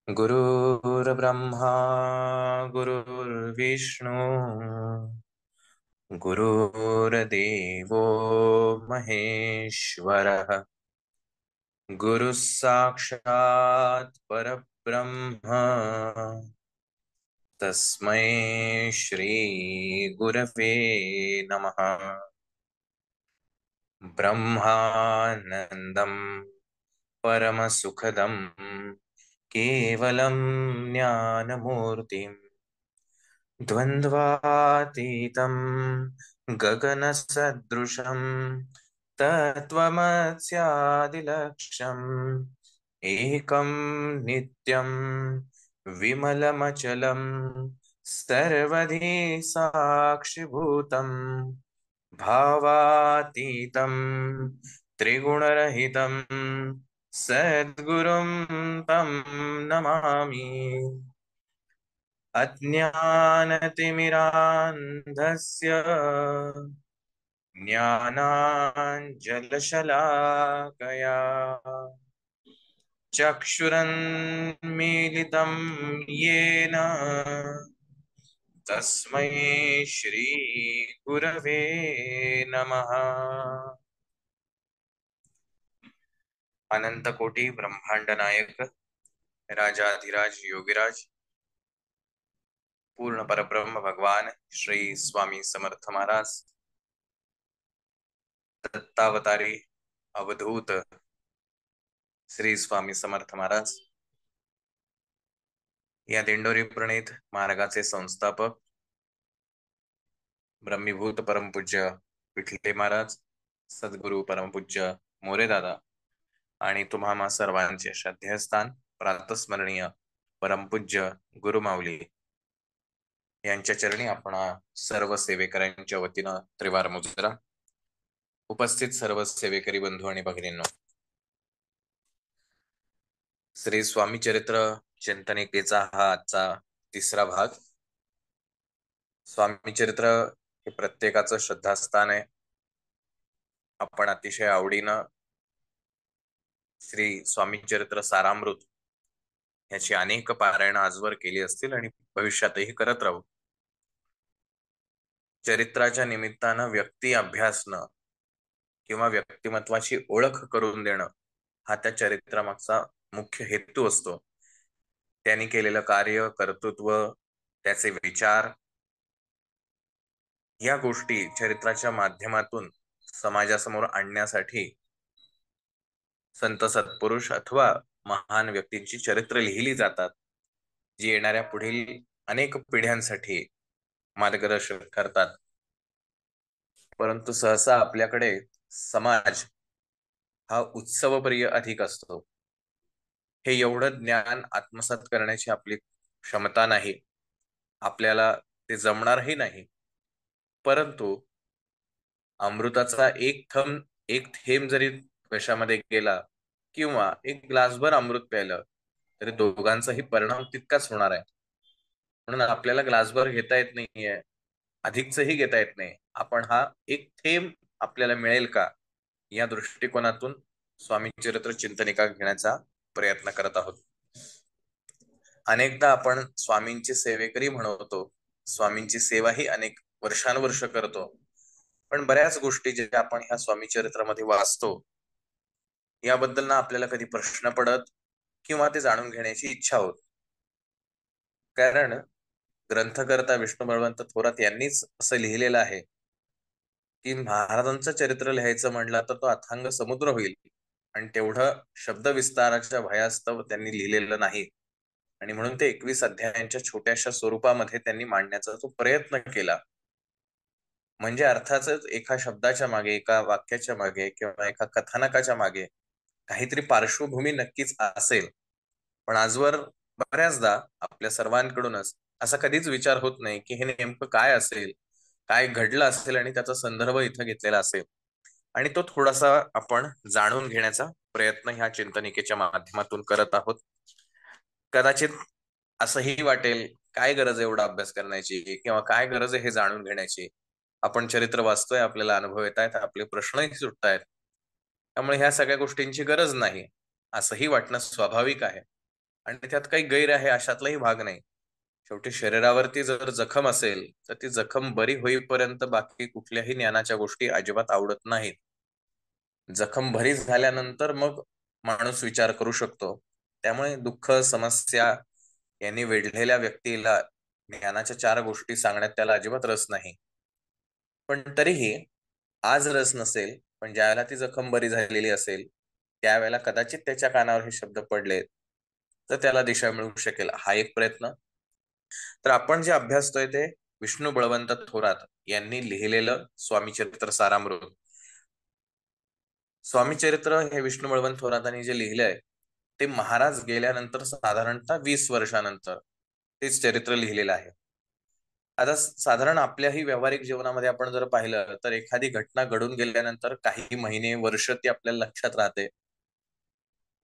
गुरुर्ब्रह्मा गुरुर्विष्णू गुरुर्देवो महेश्वरः गुरुः साक्षात् परब्रह्म तस्मै श्री गुरवे नमः। ब्रह्मानन्दं परमसुखदं केवलं ज्ञानमूर्तिम् द्वन्द्वातीतं गगनसदृशं तत्त्वमस्यादिलक्ष्यम् एकं नित्यं विमलमचलं सर्वधी साक्षिभूतं भावातीतं त्रिगुणरहितं सद्गुरुं तं नमामि। अज्ञानतिमिरान्धस्य ज्ञानाञ्जलशलाकया चक्षुरन्मीलितं येन तस्मै श्रीगुरवे नमः। अनंतकोटी ब्रह्मांड नायक राजाधिराज योगीराज पूर्ण परब्रह्म भगवान श्री स्वामी समर्थ महाराज दत्तावतारी अवधूत श्री स्वामी समर्थ महाराज या दिंडोरी प्रणीत मार्गाचे संस्थापक ब्रह्मीभूत परमपूज्य विठले महाराज सद्गुरु परमपूज्य मोरेदादा आणि तुम्हा सर्वांचे श्रद्धेयस्थान प्रातस्मरणीय परमपूज्य गुरुमाऊली यांच्या चरणी आपण सर्व सेवेकऱ्यांच्या वतीनं त्रिवार मुजरा। उपस्थित सर्व सेवेकरी बंधू आणि भगिनींनो, श्री स्वामी चरित्र चिंतनिकेचा हा आजचा तिसरा भाग। स्वामी चरित्र हे प्रत्येकाचं श्रद्धास्थान आहे। आपण अतिशय आवडीनं श्री स्वामी चरित्र सारामृत याची अनेक पारायण आजवर केली असतील आणि भविष्यातही करत राहू। चरित्राच्या निमित्तानं व्यक्ती अभ्यासणं किंवा व्यक्तिमत्वाची ओळख करून देणं हा त्या चरित्रामागचा मुख्य हेतू असतो। त्यांनी केलेलं कार्य, कर्तृत्व, त्याचे विचार या गोष्टी चरित्राच्या माध्यमातून समाजासमोर आणण्यासाठी संत सत्पुरुष अथवा महान व्यक्तींची चरित्र लिहिली जातात, जी येणाऱ्या पुढील अनेक पिढ्यांसाठी मार्गदर्शन करतात। परंतु सहसा आपल्याकडे समाज हा उत्सवप्रिय अधिक असतो। हे एवढं ज्ञान आत्मसात करण्याची आपली क्षमता नाही, आपल्याला ते जमणारही नाही। परंतु अमृताचा एक थेंब जरी घशामध्ये गेला किंवा एक ग्लासभर अमृत प्यायलं तरी दोघांचाही परिणाम तितकाच होणार आहे। म्हणून आपल्याला ग्लासभर घेता येत नाहीये, अधिकचंही घेता येत नाही। आपण हा एक थेंब आपल्याला मिळेल का या दृष्टिकोनातून स्वामी चरित्र चिंतनिका घेण्याचा प्रयत्न करत आहोत। अनेकदा आपण स्वामींची सेवेकरी म्हणतो, स्वामींची सेवा ही अनेक वर्षानुवर्ष करतो, पण बऱ्याच गोष्टी ज्या आपण ह्या स्वामी चरित्रामध्ये वाचतो याबद्दल ना आपल्याला कधी प्रश्न पडत किंवा ते जाणून घेण्याची इच्छा होत। कारण ग्रंथकर्ता विष्णू बळवंत थोरात यांनीच असं लिहिलेलं आहे की महाराजांचं चरित्र लिहायचं म्हणलं तर तो अथांग समुद्र होईल, आणि तेवढं शब्द विस्ताराच्या भयास्तव त्यांनी लिहिलेलं नाही। आणि म्हणून ते 21 अध्यायांच्या छोट्याशा स्वरूपामध्ये त्यांनी मांडण्याचा तो प्रयत्न केला। म्हणजे अर्थातच एका शब्दाच्या मागे, एका वाक्याच्या मागे किंवा एका कथानकाच्या मागे काहीतरी पार्श्वभूमी नक्कीच असेल। पण आजवर बऱ्याचदा आपल्या सर्वांकडूनच असा कधीच विचार होत नाही की हे नेमकं काय असेल, काय घडलं असेल आणि त्याचा संदर्भ इथं घेतलेला असेल। आणि तो थोडासा आपण जाणून घेण्याचा प्रयत्न ह्या चिंतनिकेच्या माध्यमातून करत आहोत। कदाचित असंही वाटेल, काय गरज एवढा अभ्यास करण्याची किंवा काय गरज आहे हे जाणून घेण्याची। आपण चरित्र वाचतोय, आपल्याला अनुभव येत आहेत, आपले प्रश्नही सुटतायत, त्यामुळे ह्या सगळ्या गोष्टींची गरज नाही असंही वाटणं स्वाभाविक आहे। आणि त्यात काही गैर आहे अशातलाही भाग नाही. शेवटी शरीरावरती जर जखम असेल तर ती जखम बरी होईपर्यंत बाकी कुठल्याही ज्ञानाच्या गोष्टी अजिबात आवडत नाहीत. जखम बरी झाल्यानंतर मग माणूस विचार करू शकतो. त्यामुळे दुःख, समस्या यांनी वेढलेल्या व्यक्तीला ज्ञानाच्या 4 गोष्टी सांगण्यात त्याला अजिबात रस नाही. पण तरीही आज रस नसेल, पण ज्यावेळेला ती जखम बरी झालेली असेल, त्यावेळेला कदाचित त्याच्या कानावर हे शब्द पडले, तर त्याला दिशा मिळू शकेल. हा एक प्रयत्न. तर आपण जे अभ्यासतोय ते विष्णू बळवंत थोरात यांनी लिहिलेलं स्वामी चरित्र सारामृत. स्वामी चरित्र हे विष्णू बळवंत थोरातांनी जे लिहिलंय ते महाराज गेल्यानंतर साधारणतः 20 वर्षानंतर तेच चरित्र लिहिलेलं आहे. आता साधारण आपल्याही व्यावहारिक जीवनामध्ये आपण जर पाहिलं तर एखादी घटना घडून गेल्यानंतर काही महिने, वर्ष ती आपल्याला लक्षात राहते.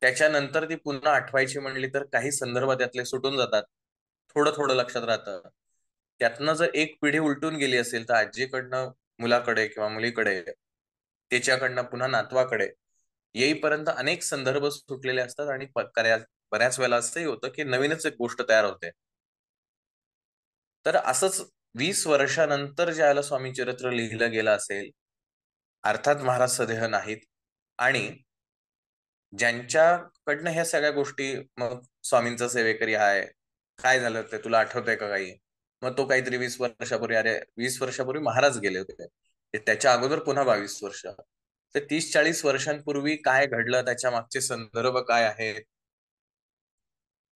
त्याच्यानंतर ती पुन्हा आठवायची म्हणली तर काही संदर्भ त्यातले सुटून जातात. थोडं थोडं लक्षात राहतं. त्यातनं जर एक पिढी उलटून गेली असेल तर आजीकडनं मुलाकडे किंवा मुलीकडे, त्याच्याकडनं पुन्हा नातवाकडे येईपर्यंत अनेक संदर्भ सुटलेले असतात आणि बऱ्याच वेळेला असंही होतं की नवीनच एक गोष्ट तयार होते. तर असंच 20 वर्षानंतर ज्याला स्वामी चरित्र लिहिलं गेलं असेल, अर्थात महाराज सदेह नाहीत आणि ज्यांच्याकडनं ह्या सगळ्या गोष्टी मग स्वामींचा सेवेकरी आहे, काय झालं ते तुला आठवतंय का काही? मग तो काहीतरी 20 वर्षापूर्वी, अरे 20 वर्षापूर्वी महाराज गेले होते. त्याच्या अगोदर पुन्हा 22 वर्ष. तर 30-40 वर्षांपूर्वी काय घडलं, त्याच्या मागचे संदर्भ काय आहेत,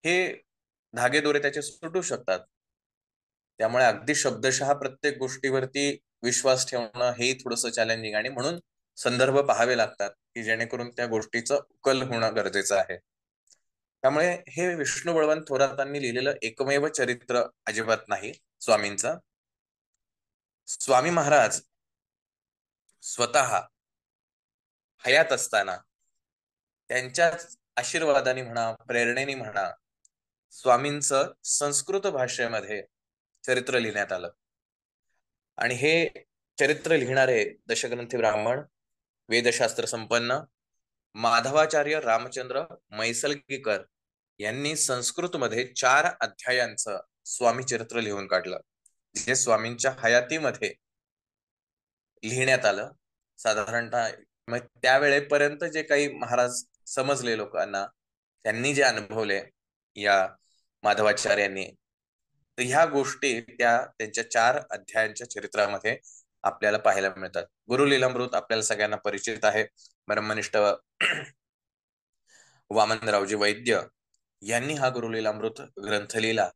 हे धागेदोरे त्याचे सुटू शकतात. त्यामुळे अगदी शब्दशः प्रत्येक गोष्टीवरती विश्वास ठेवणं हे थोडंसं चॅलेंजिंग, आणि म्हणून संदर्भ पाहावे लागतात की जेणेकरून त्या गोष्टीचं उकल होणं गरजेचं आहे. त्यामुळे हे विष्णू बळवंत थोरातांनी लिहिलेलं एकमेव चरित्र अजिबात नाही स्वामींचं. स्वामी महाराज स्वतः हयात असताना त्यांच्याच आशीर्वादाने म्हणा, प्रेरणेने म्हणा, स्वामींचं संस्कृत भाषेमध्ये चरित्र लिहिण्यात आलं. आणि हे चरित्र लिहिणारे दशग्रंथी ब्राह्मण, वेदशास्त्र संपन्न माधवाचार्य रामचंद्र मैसलगीकर यांनी संस्कृतमध्ये 4 अध्यायांचं स्वामी चरित्र लिहून काढलं, जे स्वामींच्या हयातीमध्ये लिहिण्यात आलं. साधारणतः मग त्यावेळेपर्यंत जे काही महाराज समजले लोकांना, त्यांनी जे अनुभवले या माधवाचार्यांनी, तर ह्या गोष्टी त्यांच्या 4 अध्यायांच्या चरित्रामध्ये आपल्याला पाहायला मिळतात. गुरु लीलामृत आपल्याला सगळ्यांना परिचित आहे. ब्रह्मनिष्ठ वामनरावजी वैद्य यांनी हा गुरु लीलामृत ग्रंथ लिहिला.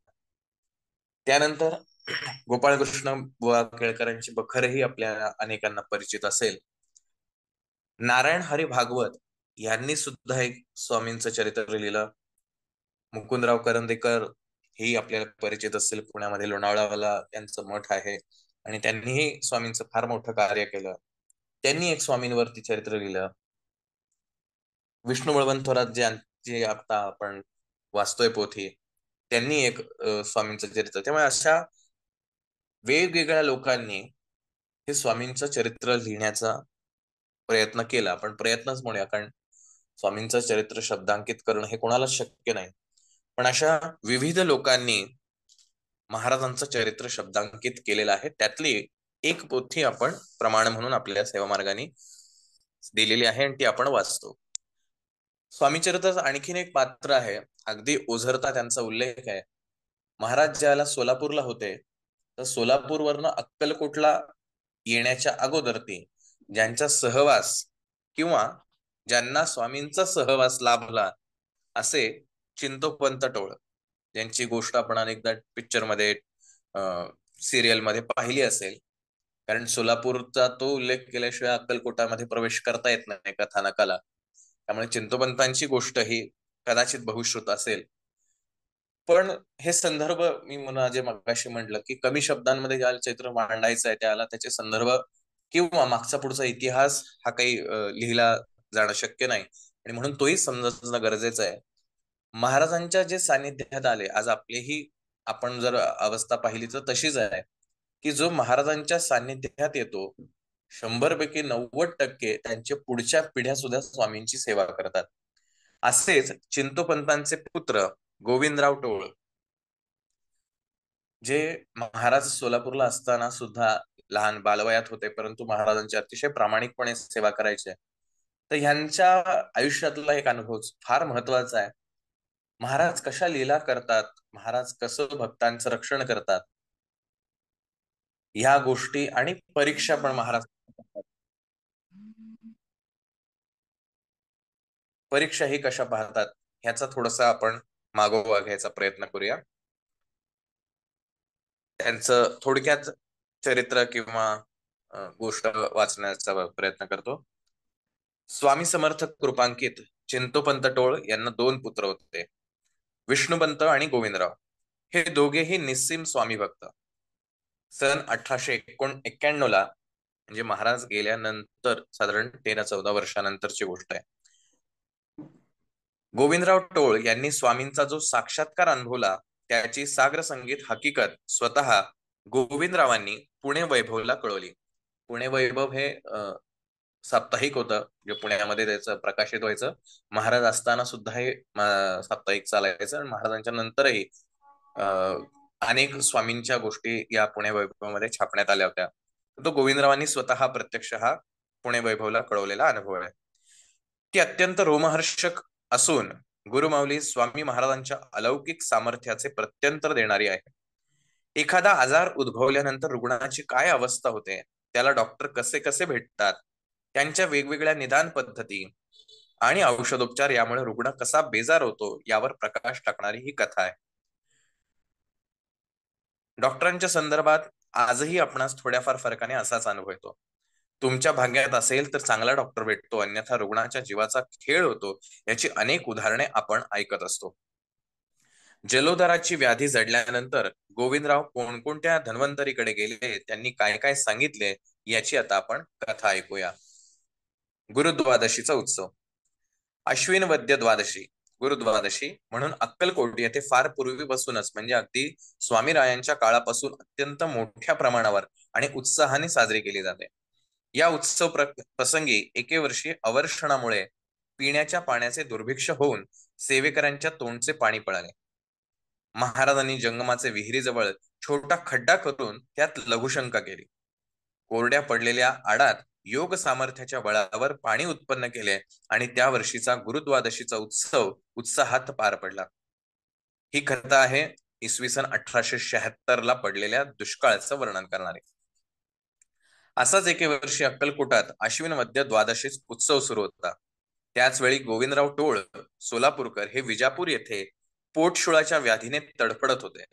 त्यानंतर गोपाळकृष्ण बुवा केळकरांची बखरही आपल्या अनेकांना परिचित असेल. नारायण हरी भागवत यांनी सुद्धा एक स्वामींचं चरित्र लिहिलं. मुकुंदराव करंदीकर ही आपल्याला परिचित असेल, पुण्यामध्ये लोणावळाला त्यांचं मठ आहे आणि त्यांनीही स्वामींचं फार मोठं कार्य केलं. त्यांनी एक स्वामींवरती चरित्र लिहिलं. विष्णू बळवंत थोरात जे आता आपण वाचतोय पोथी, त्यांनी एक स्वामींचं चरित्र. त्यामुळे अशा वेगवेगळ्या लोकांनी हे स्वामींचं चरित्र लिहिण्याचा प्रयत्न केला. पण प्रयत्नच म्हणूया, कारण स्वामींचं चरित्र शब्दांकित करणं हे कोणालाच शक्य नाही. पण अशा विविध लोकांनी महाराजांचं चरित्र शब्दांकित केलेलं आहे. त्यातली एक पोथी आपण प्रमाण म्हणून आपल्या सेवा मार्गाने दिलेली आहे आणि ती आपण वाचतो. स्वामी चरित्राचं आणखीन एक पात्र आहे, अगदी ओझरता त्यांचा उल्लेख आहे. महाराज ज्याला सोलापूरला होते, तर सोलापूरवरनं अक्कलकोटला येण्याच्या अगोदर ती ज्यांचा सहवास किंवा ज्यांना स्वामींचा सहवास लाभला असे चिंतोपंत टोळ, ज्यांची गोष्ट आपण अनेकदा पिक्चर मध्ये, सिरियल मध्ये पाहिली असेल. कारण सोलापूरचा तो उल्लेख केल्याशिवाय अक्कलकोटामध्ये प्रवेश करता येत नाही कथानकाला. त्यामुळे चिंतोपंतांची गोष्ट ही कदाचित बहुश्रुत असेल. पण हे संदर्भ मी जे मगाशी म्हटलं की कमी शब्दांमध्ये ज्याला चरित्र मांडायचं आहे त्याला त्याचे संदर्भ किंवा मागचा पुढचा इतिहास हा काही लिहिला जाणं शक्य नाही, आणि म्हणून तोही समजणं गरजेचं आहे. महाराजांच्या जे सानिध्यात आले, आज आपलीही आपण जर अवस्था पाहिली तर तशीच आहे की जो महाराजांच्या सानिध्यात येतो, 100 पैकी 90% त्यांच्या पुढच्या पिढ्या सुद्धा स्वामींची सेवा करतात. असेच चिंतोपंतांचे पुत्र गोविंदराव टोळ, जे महाराज सोलापूरला असताना सुद्धा लहान बालवयात होते, परंतु महाराजांची अतिशय प्रामाणिकपणे सेवा करायचे. तर ह्यांच्या आयुष्यातला एक अनुभव फार महत्वाचा आहे. महाराज कशा लीला करतात, महाराज कसं भक्तांचं रक्षण करतात, ह्या गोष्टी आणि परीक्षा पण महाराज परीक्षा ही कशा पाहतात ह्याचा थोडासा आपण मागोवा घ्यायचा प्रयत्न करूया. त्यांचं थोडक्यात चरित्र किंवा गोष्ट वाचण्याचा प्रयत्न करतो. स्वामी समर्थ कृपांकित चिंतोपंत टोळ यांना 2 पुत्र होते, विष्णुपंत आणि गोविंदराव. हे दोघेही निस्सीम स्वामी भक्त. सन 1891 ला, म्हणजे महाराज गेल्यानंतर साधारण 13-14 वर्षानंतरची गोष्ट आहे, गोविंदराव टोळ यांनी स्वामींचा जो साक्षात्कार अनुभवला त्याची साग्र संगीत हकीकत स्वतः गोविंदरावांनी पुणे वैभवला कळवली. पुणे वैभव हे साप्ताहिक होतं, जे पुण्यामध्ये त्याचं प्रकाशित व्हायचं. महाराज असताना सुद्धा हे साप्ताहिक चालायचं आणि महाराजांच्या नंतरही अनेक स्वामींच्या गोष्टी या पुणे वैभवमध्ये छापण्यात आल्या होत्या. तो गोविंदरावांनी स्वतः प्रत्यक्ष हा पुणे वैभवला कळवलेला अनुभव आहे. ती अत्यंत रोमहर्षक असून गुरुमाऊली स्वामी महाराजांच्या अलौकिक सामर्थ्याचे प्रत्यंतर देणारी आहे. एखादा आजार उद्भवल्यानंतर रुग्णाची काय अवस्था होते, त्याला डॉक्टर कसे कसे भेटतात, त्यांच्या वेगवेगळ्या निदान पद्धती आणि औषधोपचार यामुळे रुग्ण कसा बेजार होतो यावर प्रकाश टाकणारी ही कथा आहे. डॉक्टरांच्या संदर्भात आजही आपणास थोड्याफार फरकाने असाच अनुभव येतो. तुमच्या भाग्यात असेल तर चांगला डॉक्टर भेटतो, अन्यथा रुग्णाच्या जीवाचा खेळ होतो, याची अनेक उदाहरणे आपण ऐकत असतो. जलोदराची व्याधी जडल्यानंतर गोविंदराव कोणकोणत्या धन्वंतरीकडे गेले, त्यांनी काय काय सांगितले, याची आता आपण कथा ऐकूया. गुरुद्वादशीचा उत्सव. अश्विन वद्य द्वादशी, गुरुद्वादशी म्हणून अक्कलकोट येथे फार पूर्वीपासूनच, म्हणजे अगदी स्वामीरायांच्या काळापासून अत्यंत मोठ्या प्रमाणावर आणि उत्साहाने साजरी केली जाते. या उत्सव प्रसंगी एके वर्षी अवर्षणामुळे पिण्याच्या पाण्याचे दुर्भिक्ष होऊन सेवेकरांच्या तोंडचे पाणी पळाले. महाराजांनी जंगमाचे विहिरीजवळ छोटा खड्डा करून त्यात लघुशंका केली. कोरड्या पडलेल्या आडात योग सामर्थ्याच्या बळावर पाणी उत्पन्न केले आणि त्या वर्षीचा गुरुद्वादशीचा उत्सव उत्साहात पार पडला. ही कथा आहे इसवी सन 1876 ला पडलेल्या दुष्काळाचं वर्णन करणारी. असाच एके वर्षी अक्कलकोटात अश्विन मध्य द्वादशी उत्सव सुरू होता. त्याच वेळी गोविंदराव टोळ सोलापूरकर हे विजापूर येथे पोटशुळाच्या व्याधीने तडफडत होते.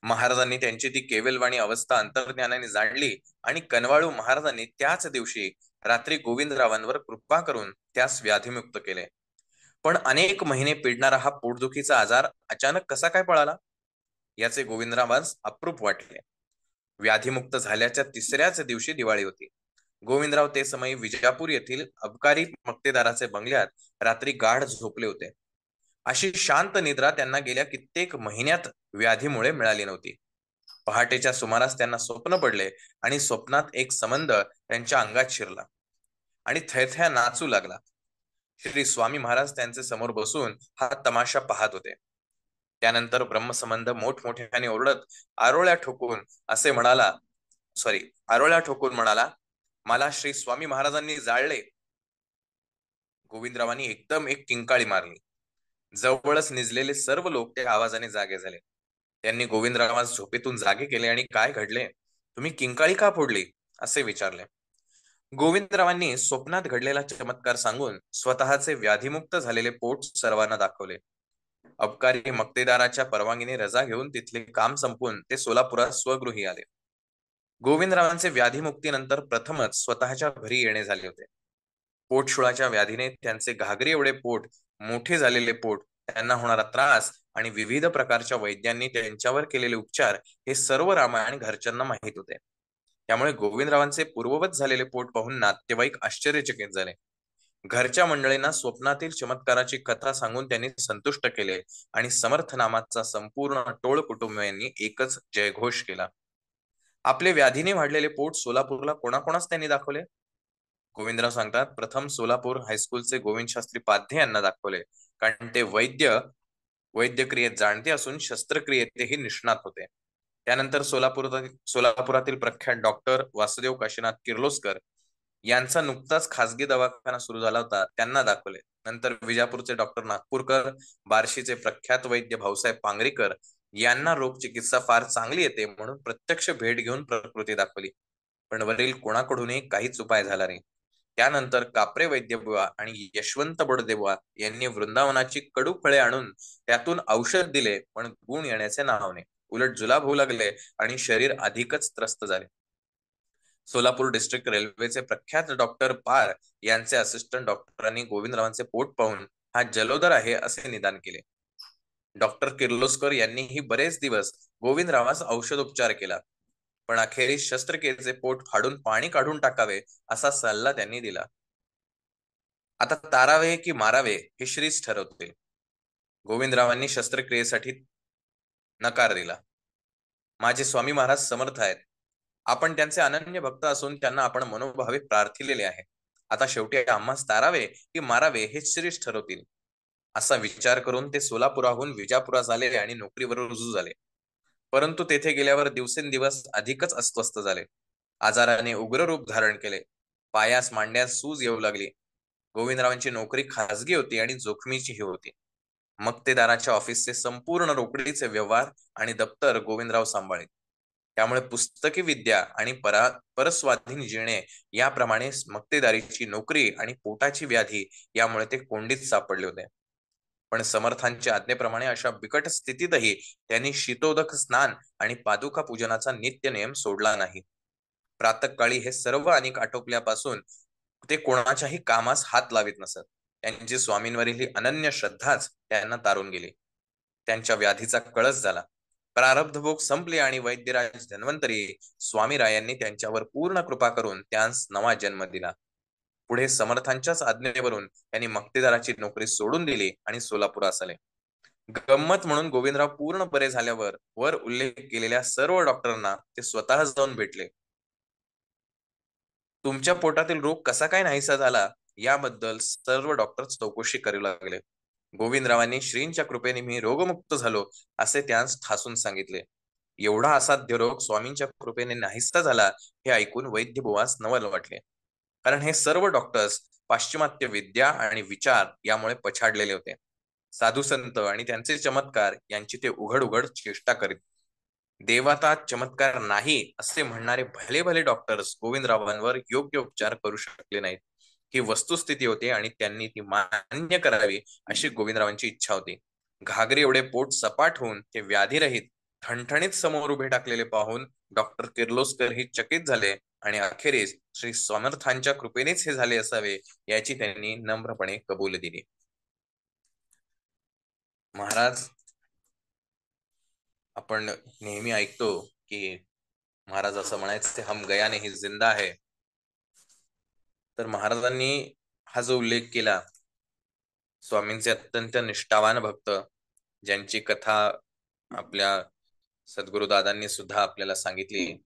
महाराजांनी त्यांची ती केवलवाणी अवस्था अंतर्ज्ञानाने जाणली आणि कनवाळू महाराजांनी त्याच दिवशी रात्री गोविंदरावांवर कृपा करून त्यास व्याधीमुक्त केले. पण अनेक महिने पिडणारा हा पोटदुखीचा आजार अचानक कसा काय पळाला, याचे गोविंदरावांस अप्रूप वाटले. व्याधीमुक्त झाल्याच्या 3ऱ्याच दिवशी दिवाळी होती. गोविंदराव ते समयी विजापूर येथील अबकारी मक्तेदाराचे बंगल्यात रात्री गाढ झोपले होते. अशी शांत निद्रा त्यांना गेल्या कित्येक महिन्यात व्याधीमुळे मिळाली नव्हती. पहाटेच्या सुमारास त्यांना स्वप्न पडले आणि स्वप्नात एक संबंध त्यांच्या अंगात शिरला आणि थैथया नाचू लागला. श्री स्वामी महाराज त्यांचे समोर बसून हा तमाशा पाहत होते. त्यानंतर ब्रह्मसंबंध मोठमोठ्याने ओरडत आरोळ्या ठोकून म्हणाला, मला श्री स्वामी महाराजांनी जाळले. गोविंदरावांनी एकदम एक किंकाळी मारली. जवळच निजलेले सर्व लोक त्या आवाजाने जागे झाले. त्यांनी गोविंदरावांस झोपेतून जागे केले आणि काय घडले, तुम्ही किंकाळी का फोडली, असे विचारले. गोविंदरावांनी स्वप्नात घडलेला चमत्कार सांगून स्वतःचे व्याधीमुक्त झालेले पोट सर्वांना दाखवले. अबकारी मक्तेदाराच्या परवानगीने रजा घेऊन तिथले काम संपवून ते सोलापुरात स्वगृही आले. गोविंदरावांचे व्याधीमुक्तीनंतर प्रथमच स्वतःच्या घरी येणे झाले होते. पोटशुळाच्या व्याधीने त्यांचे घागरी एवढे पोट, मोठे झालेले पोट, त्यांना होणारा त्रास आणि विविध प्रकारच्या वैद्यांनी त्यांच्यावर केलेले उपचार हे सर्व रामायण घरच्यांना माहित होते. त्यामुळे गोविंदरावांचे पूर्ववत झालेले पोट पाहून नातेवाईक आश्चर्यचकित झाले. घरच्या मंडळींना स्वप्नातील चमत्काराची कथा सांगून त्यांनी संतुष्ट केले आणि समर्थ नामाचा संपूर्ण टोळ कुटुंबियांनी एकच जयघोष केला. आपले व्याधीने वाढलेले पोट सोलापूरला कोणाकोणास त्यांनी दाखवले? गोविंदराव सांगतात, प्रथम सोलापूर हायस्कूलचे गोविंद शास्त्री पाध्ये यांना दाखवले, कारण ते वैद्य वैद्यक्रियेत जाणते असून शस्त्रक्रियेतही निष्णात होते. त्यानंतर सोलापुरातील प्रख्यात डॉक्टर वासुदेव काशीनाथ किर्लोस्कर यांचा नुकताच खासगी दवाखाना सुरू झाला होता, त्यांना दाखवले. नंतर विजापूरचे डॉक्टर नागपूरकर, बार्शीचे प्रख्यात वैद्य भाऊसाहेब पांगरीकर यांना रोग चिकित्सा फार चांगली येते म्हणून प्रत्यक्ष भेट घेऊन प्रकृती दाखवली. पण वरील कोणाकडूनही काहीच उपाय झाला नाही. त्यानंतर कापरे वैद्यबुवा आणि यशवंत बोडदेबुवा यांनी वृंदावनाची कडू फळे आणून त्यातून औषध दिले, पण गुण येण्याचे नाव नाही. उलट जुलाब होऊ लागले आणि शरीर अधिकच त्रस्त झाले. सोलापूर डिस्ट्रिक्ट रेल्वेचे प्रख्यात डॉक्टर पार यांचे असिस्टंट डॉक्टरांनी गोविंदरावांचे पोट पाहून हा जलोदर आहे असे निदान केले. डॉक्टर किर्लोस्कर यांनीही बरेच दिवस गोविंदरावास औषधोपचार केला, पण अखेरीस शस्त्रक्रियेचे पोट फाडून पाणी काढून टाकावे असा सल्ला त्यांनी दिला. आता तारावे की मारावे हे श्रीच ठरवते. गोविंदरावांनी शस्त्रक्रियेसाठी नकार दिला. माझे स्वामी महाराज समर्थ आहेत. आपण त्यांचे अनन्य भक्त असून त्यांना आपण मनोभावे प्रार्थिलेले आहे. आता शेवटी आम्हास तारावे की मारावे हे श्रीच ठरवतील असा विचार करून ते सोलापुराहून विजापुरास आले आणि नोकरीवर रुजू झाले. परंतु तेथे गेल्यावर दिवसेंदिवस अधिकच अस्वस्थ झाले. आजाराने उग्र रूप धारण केले. पायास मांड्यास सूज येऊ लागली. गोविंदरावांची नोकरी खासगी होती आणि जोखमीचीही होती. मक्तेदाराच्या ऑफिसचे संपूर्ण रोकडीचे व्यवहार आणि दप्तर गोविंदराव सांभाळे. त्यामुळे पुस्तकी विद्या आणि परस्वाधीन जिणे याप्रमाणे मक्तेदारीची नोकरी आणि पोटाची व्याधी यामुळे ते कोंडीत सापडले होते. पण समर्थांच्या आज्ञेप्रमाणे अशा बिकट स्थितीतही त्यांनी शीतोदक स्नान आणि पादुका पूजनाचा नित्य नियम सोडला नाही. प्रातःकाळी हे सर्व अनेक आटोपल्यापासून ते कोणाच्याही कामास हात लावित नसत. त्यांची स्वामींवरील ही अनन्य श्रद्धाच त्यांना तारून गेली. त्यांच्या व्याधीचा कळस झाला. प्रारब्ध भोग संपले आणि वैद्यराज धन्वंतरी स्वामीरायांनी त्यांच्यावर पूर्ण कृपा करून त्यांस नवा जन्म दिला. पुढे समर्थांच्याच आज्ञेवरून त्यांनी मक्तेदाराची नोकरी सोडून दिली आणि सोलापुरास आले. गंमत म्हणून गोविंदराव पूर्ण बरे झाल्यावर वर उल्लेख केलेल्या सर्व डॉक्टरांना ते स्वतः जाऊन भेटले. तुमच्या पोटातील रोग कसा काय नाहीसा झाला याबद्दल सर्व डॉक्टर चौकशी करू लागले. गोविंदरावांनी श्रींच्या कृपेने मी रोगमुक्त झालो असे त्यांस ठासून सांगितले. एवढा असाध्य रोग स्वामींच्या कृपेने नाहीसा झाला हे ऐकून वैद्यबुवास नवल वाटले. कारण हे सर्व डॉक्टर्स पाश्चिमात्य विद्या आणि विचार यामुळे पछाडलेले होते. साधू संत आणि त्यांचे चमत्कार यांची ते उघड उघड चेष्टा करीत. देवाचा चमत्कार नाही असे म्हणणारे भले भले डॉक्टर्स गोविंदरावांवर योग्य उपचार करू शकले नाहीत. ही वस्तुस्थिती होती आणि त्यांनी ती मान्य करावी अशी गोविंदरावांची इच्छा होती. घागरी एवढे पोट सपाट होऊन ते व्याधीरहित ठणठणीत समोर उभे टाकलेले पाहून डॉक्टर किर्लोस्कर ही चकित झाले आणि अखेरीस श्री समर्थांच्या कृपेनेच हे झाले असावे याची त्यांनी नम्रपणे कबूल दिली. महाराज, आपण नेहमी ऐकतो की महाराज असं म्हणायचे, हम गया नहीं जिंदा है. तर महाराजांनी हा जो उल्लेख केला, स्वामींचे अत्यंत निष्ठावान भक्त ज्यांची कथा आपल्या सद्गुरु दादांनी सुद्धा आपल्याला सांगितली,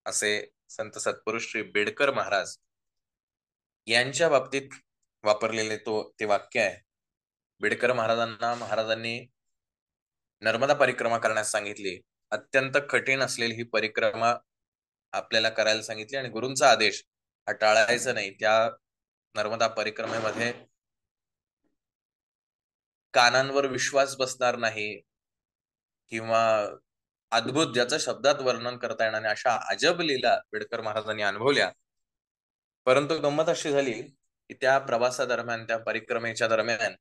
असे संत सत्पुरुष श्री बेडकर महाराज यांच्या बाबतीत वापरलेले ते वाक्य आहे. बेडकर महाराजांनी नर्मदा परिक्रमा करण्यास सांगितली. अत्यंत कठीण असलेली ही परिक्रमा आपल्याला करायला सांगितली आणि गुरूंचा आदेश हा टाळायचा नाही. त्या नर्मदा परिक्रमेमध्ये कानांवर विश्वास बसणार नाही किंवा अद्भुत ज्याचं शब्दात वर्णन करता येणार नाही अशा अजब लीला बेडकर महाराजांनी अनुभवल्या. परंतु गंमत अशी झाली की त्या प्रवासादरम्यान, त्या परिक्रमेच्या दरम्यान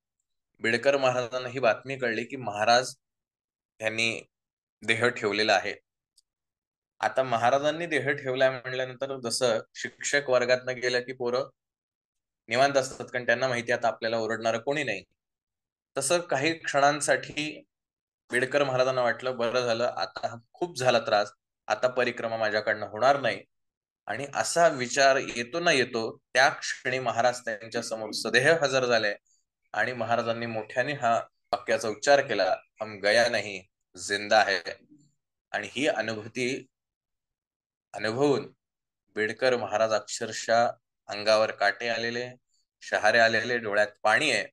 बेडकर महाराजांना ही बातमी कळली की महाराज यांनी देह ठेवलेला आहे. आता महाराजांनी देह ठेवलाय म्हणल्यानंतर जसं शिक्षक वर्गातनं गेलं की पोरं निवांत असतात, कारण त्यांना माहिती आता आपल्याला ओरडणार कोणी नाही. तसं काही क्षणांसाठी बेडकर महाराजांना वाटलं, बरं झालं, आता खूप झाला त्रास, आता परिक्रमा माझ्याकडनं होणार नाही. आणि असा विचार येतो ना येतो त्या क्षणी महाराज त्यांच्या समोर सदेह हजर झाले आणि महाराजांनी मोठ्याने हा वाक्याचा उच्चार केला, हम गया नहीं जिंदा है. आणि ही अनुभूती अनुभवून बेडकर महाराज अक्षरशः अंगावर काटे आलेले, शहारे आलेले, डोळ्यात पाणी आहे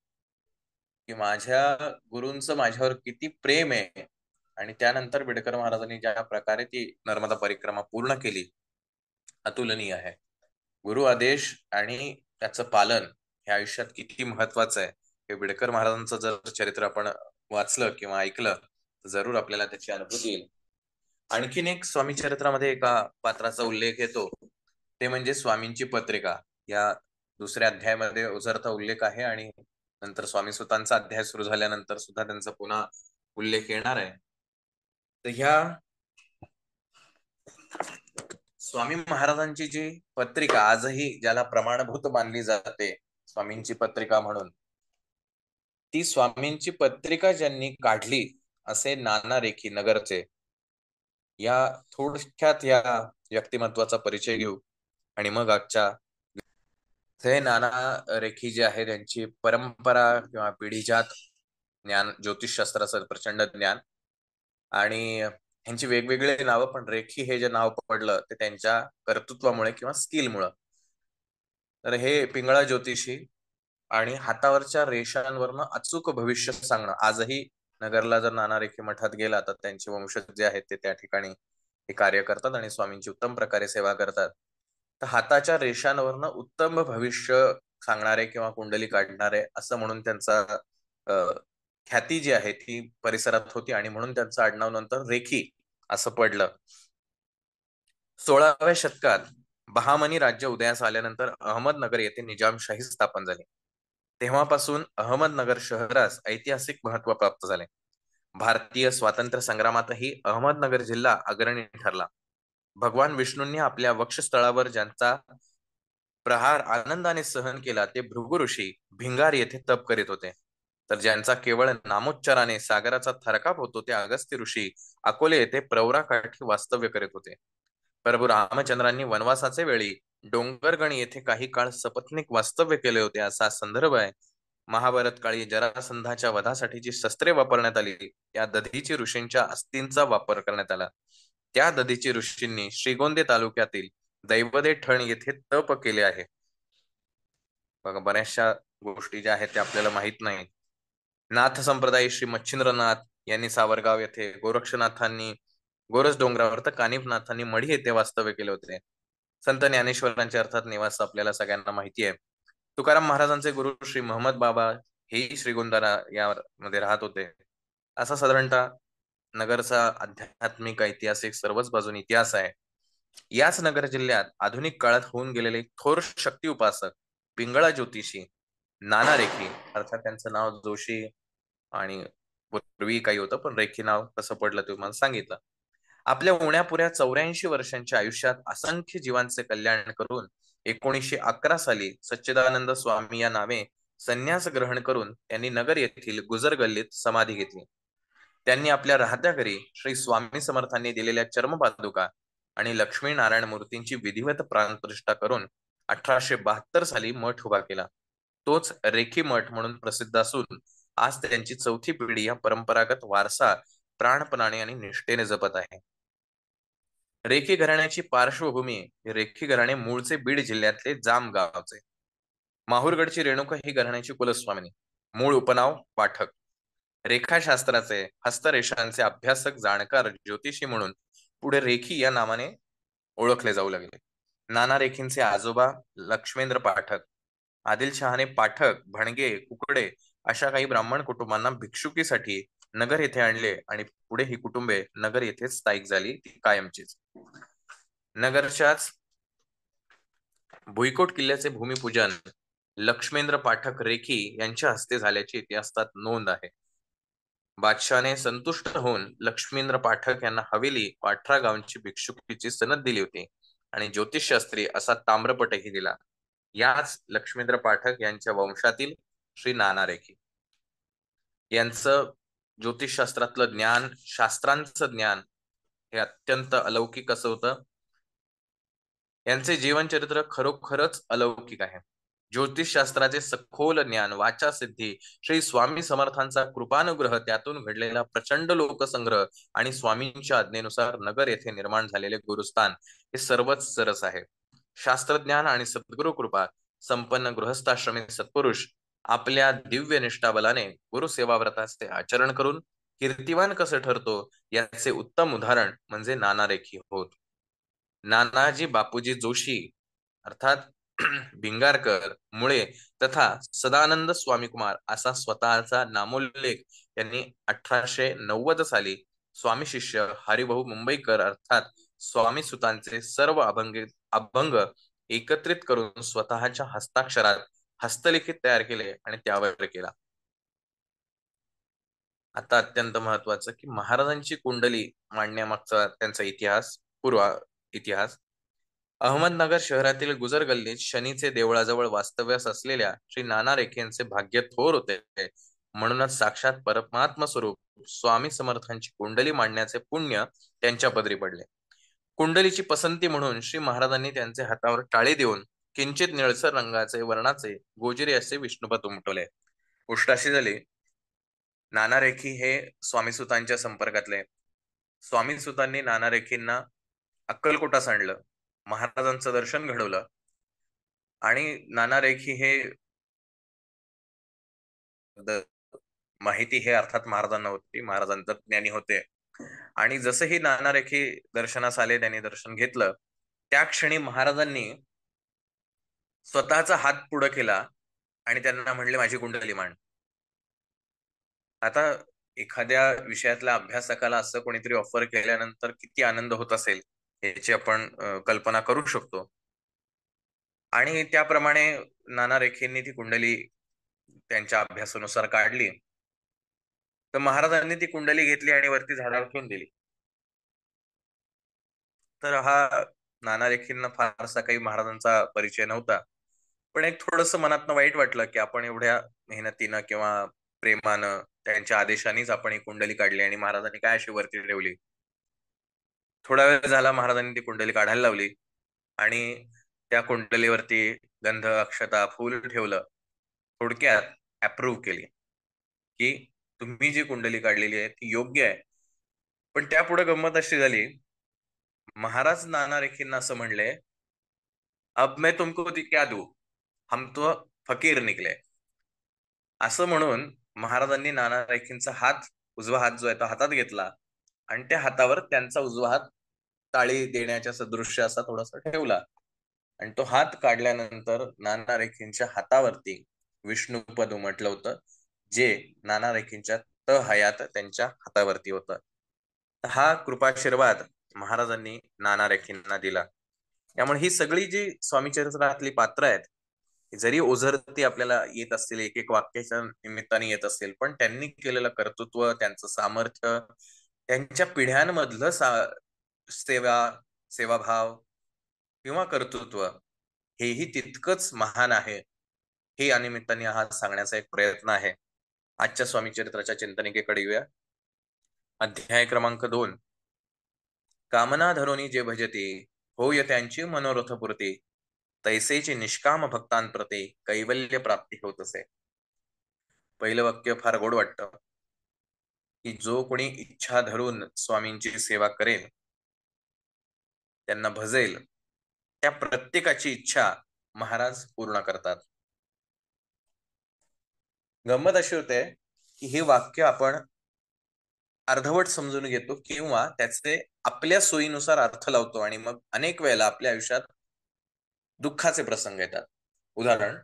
की माझ्या गुरूंचं माझ्यावर किती प्रेम आहे आणि त्यानंतर बिडकर महाराजांनी ज्या प्रकारे ती नर्मदा परिक्रमा पूर्ण केली, अतुलनीय आहे. गुरु आदेश आणि त्याचं पालन हे आयुष्यात किती महत्वाचं आहे हे बिडकर महाराजांचं जर चरित्र आपण वाचलं किंवा ऐकलं तर जरूर आपल्याला त्याची अनुभूती येईल. आणखीन एक स्वामी चरित्रामध्ये एका पात्राचा उल्लेख येतो, ते म्हणजे स्वामींची पत्रिका. या दुसऱ्या अध्यायामध्ये ओझरता उल्लेख आहे आणि नंतर स्वामी सुतांचा अध्याय सुरू झाल्यानंतर सुद्धा त्यांचा पुन्हा उल्लेख येणार आहे. तर ह्या स्वामी महाराजांची जी पत्रिका आजही ज्याला प्रमाणभूत मानली जाते स्वामींची पत्रिका म्हणून, ती स्वामींची पत्रिका ज्यांनी काढली असे नाना रेखी नगरचे, या थोडक्यात या व्यक्तिमत्वाचा परिचय घेऊ आणि मग आजच्या हे नाना रेखी जे आहे त्यांची परंपरा किंवा पिढीजात ज्ञान, ज्योतिषशास्त्राचं प्रचंड ज्ञान आणि ह्यांची वेगवेगळे नावं, पण रेखी हे जे नाव पडलं ते त्यांच्या कर्तृत्वामुळे किंवा स्किलमुळं. तर हे पिंगळा ज्योतिषी आणि हातावरच्या रेषांवरनं अचूक भविष्य सांगणं. आजही नगरला जर नाना रेखी मठात गेला तर त्यांचे वंशज जे आहेत ते त्या ठिकाणी हे कार्य करतात आणि स्वामींची उत्तम प्रकारे सेवा करतात. तर हाताच्या रेषांवरनं उत्तम भविष्य सांगणारे किंवा कुंडली काढणारे असं म्हणून त्यांचा ख्याती जी आहे ती परिसरात होती आणि म्हणून त्यांचं आडनाव नंतर रेखी असं पडलं. 16व्या शतकात बहामनी राज्य उदयास आल्यानंतर अहमदनगर येथे निजामशाही स्थापन झाली. तेव्हापासून अहमदनगर शहरास ऐतिहासिक महत्व प्राप्त झाले. भारतीय स्वातंत्र्य संग्रामातही अहमदनगर जिल्हा अग्रणी ठरला. भगवान विष्णूंनी आपल्या वक्षस्थळावर ज्यांचा प्रहार आनंदाने सहन केला ते भृगु ऋषी भिंगार येथे तप करीत होते. तर ज्यांचा केवळ नामोच्चाराने सागराचा थरकाप होतो ते अगस्त्य ऋषी अकोले येथे प्रवराकाठी वास्तव्य करीत होते. प्रभू रामचंद्रांनी वनवासाचे वेळी डोंगरगण येथे काही काळ सपत्नीक वास्तव्य केले होते असा संदर्भ आहे. महाभारत काळी जरासंधाच्या वधासाठी जी शस्त्रे वापरण्यात आली त्या दधीची ऋषींच्या अस्थींचा वापर करण्यात आला. त्या दधीची ऋषींनी श्रीगोंदे तालुक्यातील दैवदे ठण येथे तप केले आहे. बघा, बऱ्याचशा गोष्टी ज्या आहेत त्या आपल्याला माहित नाही. नाथ संप्रदाय श्री मच्छिंद्रनाथ यांनी सावरगाव येथे, गोरक्षनाथांनी गोरज डोंगरावर तर कानिफनाथांनी मढी येथे वास्तव्य केले होते. संत ज्ञानेश्वरांचे अर्थात निवास आपल्याला सगळ्यांना माहिती आहे. तुकाराम महाराजांचे गुरु श्री महमद बाबा हेही श्रीगोंदा यामध्ये राहत होते. असा साधारणतः नगरचा आध्यात्मिक, ऐतिहासिक सर्वच बाजून इतिहास आहे. याच नगर जिल्ह्यात आधुनिक काळात होऊन गेलेले थोर शक्ती उपासक पिंगळा ज्योतिषी नाना रेखी, अर्थात त्यांचं नाव जोशी आणि पूर्वी काही होतं पण रेखी नाव कसं पडलं ते मला सांगितलं. आपल्या उण्यापुऱ्या 84 वर्षांच्या आयुष्यात असंख्य जीवांचे कल्याण करून 1911 साली सच्चिदानंद स्वामी या नावे संन्यास ग्रहण करून त्यांनी नगर येथील गुजर गल्लीत समाधी घेतली. त्यांनी आपल्या राहत्या घरी श्री स्वामी समर्थांनी दिलेल्या चर्मपादुका आणि लक्ष्मी नारायण मूर्तींची विधिवत प्राणप्रतिष्ठा करून 1872 साली मठ उभा केला. तोच रेखी मठ म्हणून प्रसिद्ध असून आज त्यांची चौथी पिढी या परंपरागत वारसा प्राणपणाने आणि निष्ठेने जपत आहे. रेखी घराण्याची पार्श्वभूमी हे रेखी घराणे मूळचे बीड जिल्ह्यातले जाम गावचे. माहूरगडची रेणुका ही घराण्याची कुलस्वामिनी. मूळ उपनाव पाठक. रेखाशास्त्राचे, हस्तरेषांचे अभ्यासक, जाणकार, ज्योतिषी म्हणून पुढे रेखी या नावाने ओळखले जाऊ लागले. नाना रेखींचे आजोबा लक्ष्मेंद्र पाठक, आदिलशहाने पाठक, भणगे, कुकडे अशा काही ब्राह्मण कुटुंबांना भिक्षुकीसाठी नगर येथे आणले आणि पुढे ही कुटुंबे नगर येथेच स्थायिक झाली, ती कायमचीच. नगरच्याच भुईकोट किल्ल्याचे भूमिपूजन लक्ष्मेंद्र पाठक रेखी यांच्या हस्ते झाल्याची इतिहासात नोंद आहे. बादशाने संतुष्ट होऊन लक्ष्मींद्र पाठक यांना हवेली व 18 गावांची भिक्षुकीची सनद दिली होती आणि ज्योतिषशास्त्री असा ताम्रपटही दिला. याच लक्ष्मींद्र पाठक यांच्या वंशातील श्री नाना रेखी यांचं ज्योतिषशास्त्रातलं ज्ञान, शास्त्रांचं ज्ञान हे अत्यंत अलौकिक असं होतं. यांचे जीवनचरित्र खरोखरच अलौकिक आहे. ज्योतिषशास्त्राचे सखोल ज्ञान, वाचा सिद्धी, श्री स्वामी समर्थांचा कृपानुग्रह, त्यातून घडलेला प्रचंड लोकसंग्रह आणि स्वामींच्या आज्ञेनुसार नगर येथे निर्माण झालेले गुरुस्थान हे सर्वच सरस आहे. शास्त्रज्ञान आणि सद्गुरु कृपा संपन्न गृहस्थाश्रमी सत्पुरुष आपल्या दिव्य निष्ठाबलाने गुरुसेवा व्रताचे आचरण करून कीर्तिवान कसं ठरतो याचे उत्तम उदाहरण म्हणजे नाना रेखी होत. नानाजी बापूजी जोशी अर्थात भिंगारकर, मुळे तथा सदानंद स्वामीकुमार असा स्वतःचा नामोल्लेख यांनी 1890 साली स्वामी शिष्य हरिभाऊ मुंबईकर अर्थात स्वामी सुतांचे सर्व अभंग एकत्रित करून स्वतःच्या हस्ताक्षरात हस्तलिखित तयार केले आणि त्यावर केला. आता अत्यंत महत्वाचं की महाराजांची कुंडली मांडण्यामागचा त्यांचा इतिहास, पूर्व इतिहास. अहमदनगर शहरातील गुजर गल्लीत शनीचे देवळाजवळ वास्तव्यास असलेल्या श्री नाना रेखेंचे भाग्य थोर होते. म्हणूनच साक्षात परमात्मा स्वरूप स्वामी समर्थांची कुंडली मांडण्याचे पुण्य त्यांच्या पदरी पडले. कुंडलीची पसंती म्हणून श्री महाराजांनी त्यांचे हातावर टाळे देऊन किंचित निळसर रंगाचे वर्णाचे गोजिरे असे विष्णुपद उमटवले. गोष्ट अशी झाली, नाना रेखी हे स्वामीसुतांच्या संपर्कातले. स्वामीसुतांनी नाना रेखींना अक्कलकोटास आणलं, महाराजांचं दर्शन घडवलं आणि नाना रेखी हे माहिती हे अर्थात महाराजांना होती, महाराजांचं ज्ञानी होते. आणि जसंही नाना रेखी दर्शनास आले, त्यांनी दर्शन घेतलं, त्या क्षणी महाराजांनी स्वतःचा हात पुढे केला आणि त्यांना म्हणले, माझी कुंडली मांड. आता एखाद्या विषयातल्या अभ्यासकाला असं कोणीतरी ऑफर केल्यानंतर किती आनंद होत असेल याची आपण कल्पना करू शकतो. आणि त्याप्रमाणे नाना रेखेंनी ती कुंडली त्यांच्या अभ्यासानुसार काढली. तर महाराजांनी ती कुंडली घेतली आणि वरती झाडावर ठेवून दिली. तर हा नाना रेखेंना फारसा काही महाराजांचा परिचय नव्हता, पण एक थोडस मनातनं वाईट वाटलं की आपण एवढ्या मेहनतीनं किंवा प्रेमानं त्यांच्या आदेशानेच आपण ही कुंडली काढली आणि महाराजांनी काय अशी वरती ठेवली. थोडा वेळ झाला, महाराजांनी ती कुंडली काढायला लावली आणि त्या कुंडलीवरती गंध, अक्षता, फूल ठेवलं. थोडक्यात अप्रूव्ह केली की तुम्ही जी कुंडली काढलेली आहे ती योग्य आहे. पण त्यापुढे गंमत अशी झाली, महाराज नाना रेखींना असं म्हणले, अब मैं तुमको क्या दूं, हम तो फकीर निकले. असं म्हणून महाराजांनी नाना रेखींचा हात, उजवा हात जो आहे तो हातात घेतला आणि त्या हातावर त्यांचा उजवा हात टाळी देण्याच्या सदृश्य असा थोडासा ठेवला आणि तो हात काढल्यानंतर नाना रेखींच्या हातावरती विष्णुपद उमटलं होतं, जे नाना रेखींच्या हयात त्यांच्या हातावरती होतं. हा कृपाशीर्वाद महाराजांनी नाना रेखींना दिला. त्यामुळे ही सगळी जी स्वामी चरित्रातली पात्र आहेत, जरी ओझरती आपल्याला येत असतील, एक एक वाक्याच्या निमित्ताने येत असेल, पण त्यांनी केलेलं कर्तृत्व, त्यांचं सामर्थ्य, त्यांच्या पिढ्यांमधलं सेवा सेवाभाव किंवा कर्तृत्व हेही तितकंच महान आहे. हे या निमित्ताने हा सांगण्याचा एक प्रयत्न आहे. आजच्या स्वामी चरित्राच्या चिंतनिकेकडे येऊया. अध्याय क्रमांक 2. कामना धरोनी जे भजते, होय त्यांची मनोरथपूर्ती, तैसेची निष्काम भक्तांप्रती कैवल्य प्राप्ती होत असे. पहिलं वाक्य फार गोड वाटतं की जो कोणी इच्छा धरून स्वामींची सेवा करेल, त्यांना भजेल, त्या प्रत्येकाची इच्छा महाराज पूर्ण करतात. गंमत अशी होते की हे वाक्य आपण अर्धवट समजून घेतो किंवा त्याचे आपल्या सोयीनुसार अर्थ लावतो आणि मग अनेक वेळेला आपल्या आयुष्यात दुःखाचे प्रसंग येतात. उदाहरण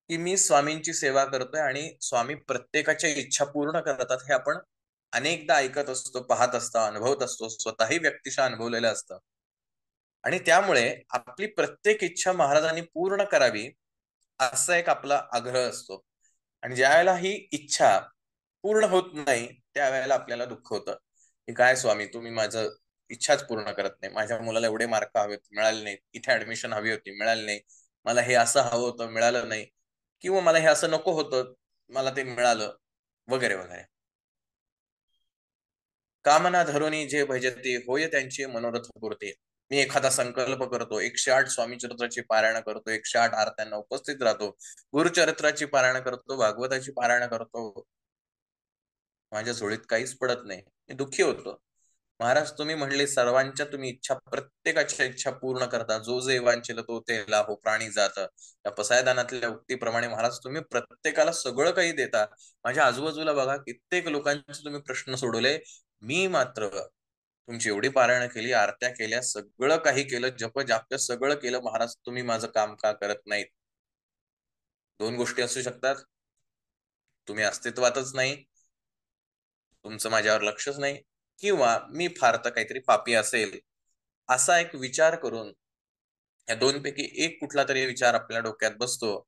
की मी स्वामींची सेवा करतोय आणि स्वामी प्रत्येकाच्या इच्छा पूर्ण करतात, हे आपण अनेकदा ऐकत असतो, पाहत असतो, अनुभवत असतो, स्वतःही व्यक्तिशः अनुभवलेलं असतं. आणि त्यामुळे आपली प्रत्येक इच्छा महाराजांनी पूर्ण करावी असा एक आपला आग्रह असतो. आणि ज्या वेळेला ही इच्छा पूर्ण होत नाही, त्यावेळेला आपल्याला दुःख होतं की काय स्वामी, तुम्ही माझं इच्छाच पूर्ण करत नाही. माझ्या मुलाला एवढे मार्क हवे होते, मिळाले नाही. इथे ऍडमिशन हवी होती, मिळाली नाही. मला हे असं हवं होतं, मिळालं नाही. किंवा मला हे असं नको होतं, मला ते मिळालं, वगैरे वगैरे. कामना धरोनी जे भजते, होय त्यांची मनोरथ पूर्ती. मी एखादा संकल्प करतो, 108 स्वामी चरित्राची पारायण करतो, 108 आरत्यांना उपस्थित राहतो, गुरुचरित्राची पारायण करतो, भागवताची पारायण करतो, माझ्या झोळीत काहीच पडत नाही, मी दुःखी होतो. महाराज तुम्ही म्हणले सर्वांच्या तुम्ही इच्छा, प्रत्येकाच्या इच्छा पूर्ण करता, जो जे वांछेल तो ते लाभो प्राणी जात. या पसायदानातल्या उक्तीप्रमाणे महाराज तुम्ही प्रत्येकाला सगळं काही देता. माझ्या आजूबाजूला बघा कित्येक लोकांचे तुम्ही प्रश्न सोडवले, मी मात्र तुमची एवढी पारायण केली, आरत्या केल्या, सगळं काही केलं, जप जाप सगळं केलं, महाराज तुम्ही माझं काम का करत नाहीत? दोन गोष्टी असू शकतात. तुम्ही अस्तित्वातच नाही, तुमचं माझ्यावर लक्षच नाही, किंवा मी फार तर काहीतरी पापी असेल, असा एक विचार करून या दोन पैकी एक कुठला तरी विचार आपल्या डोक्यात बसतो.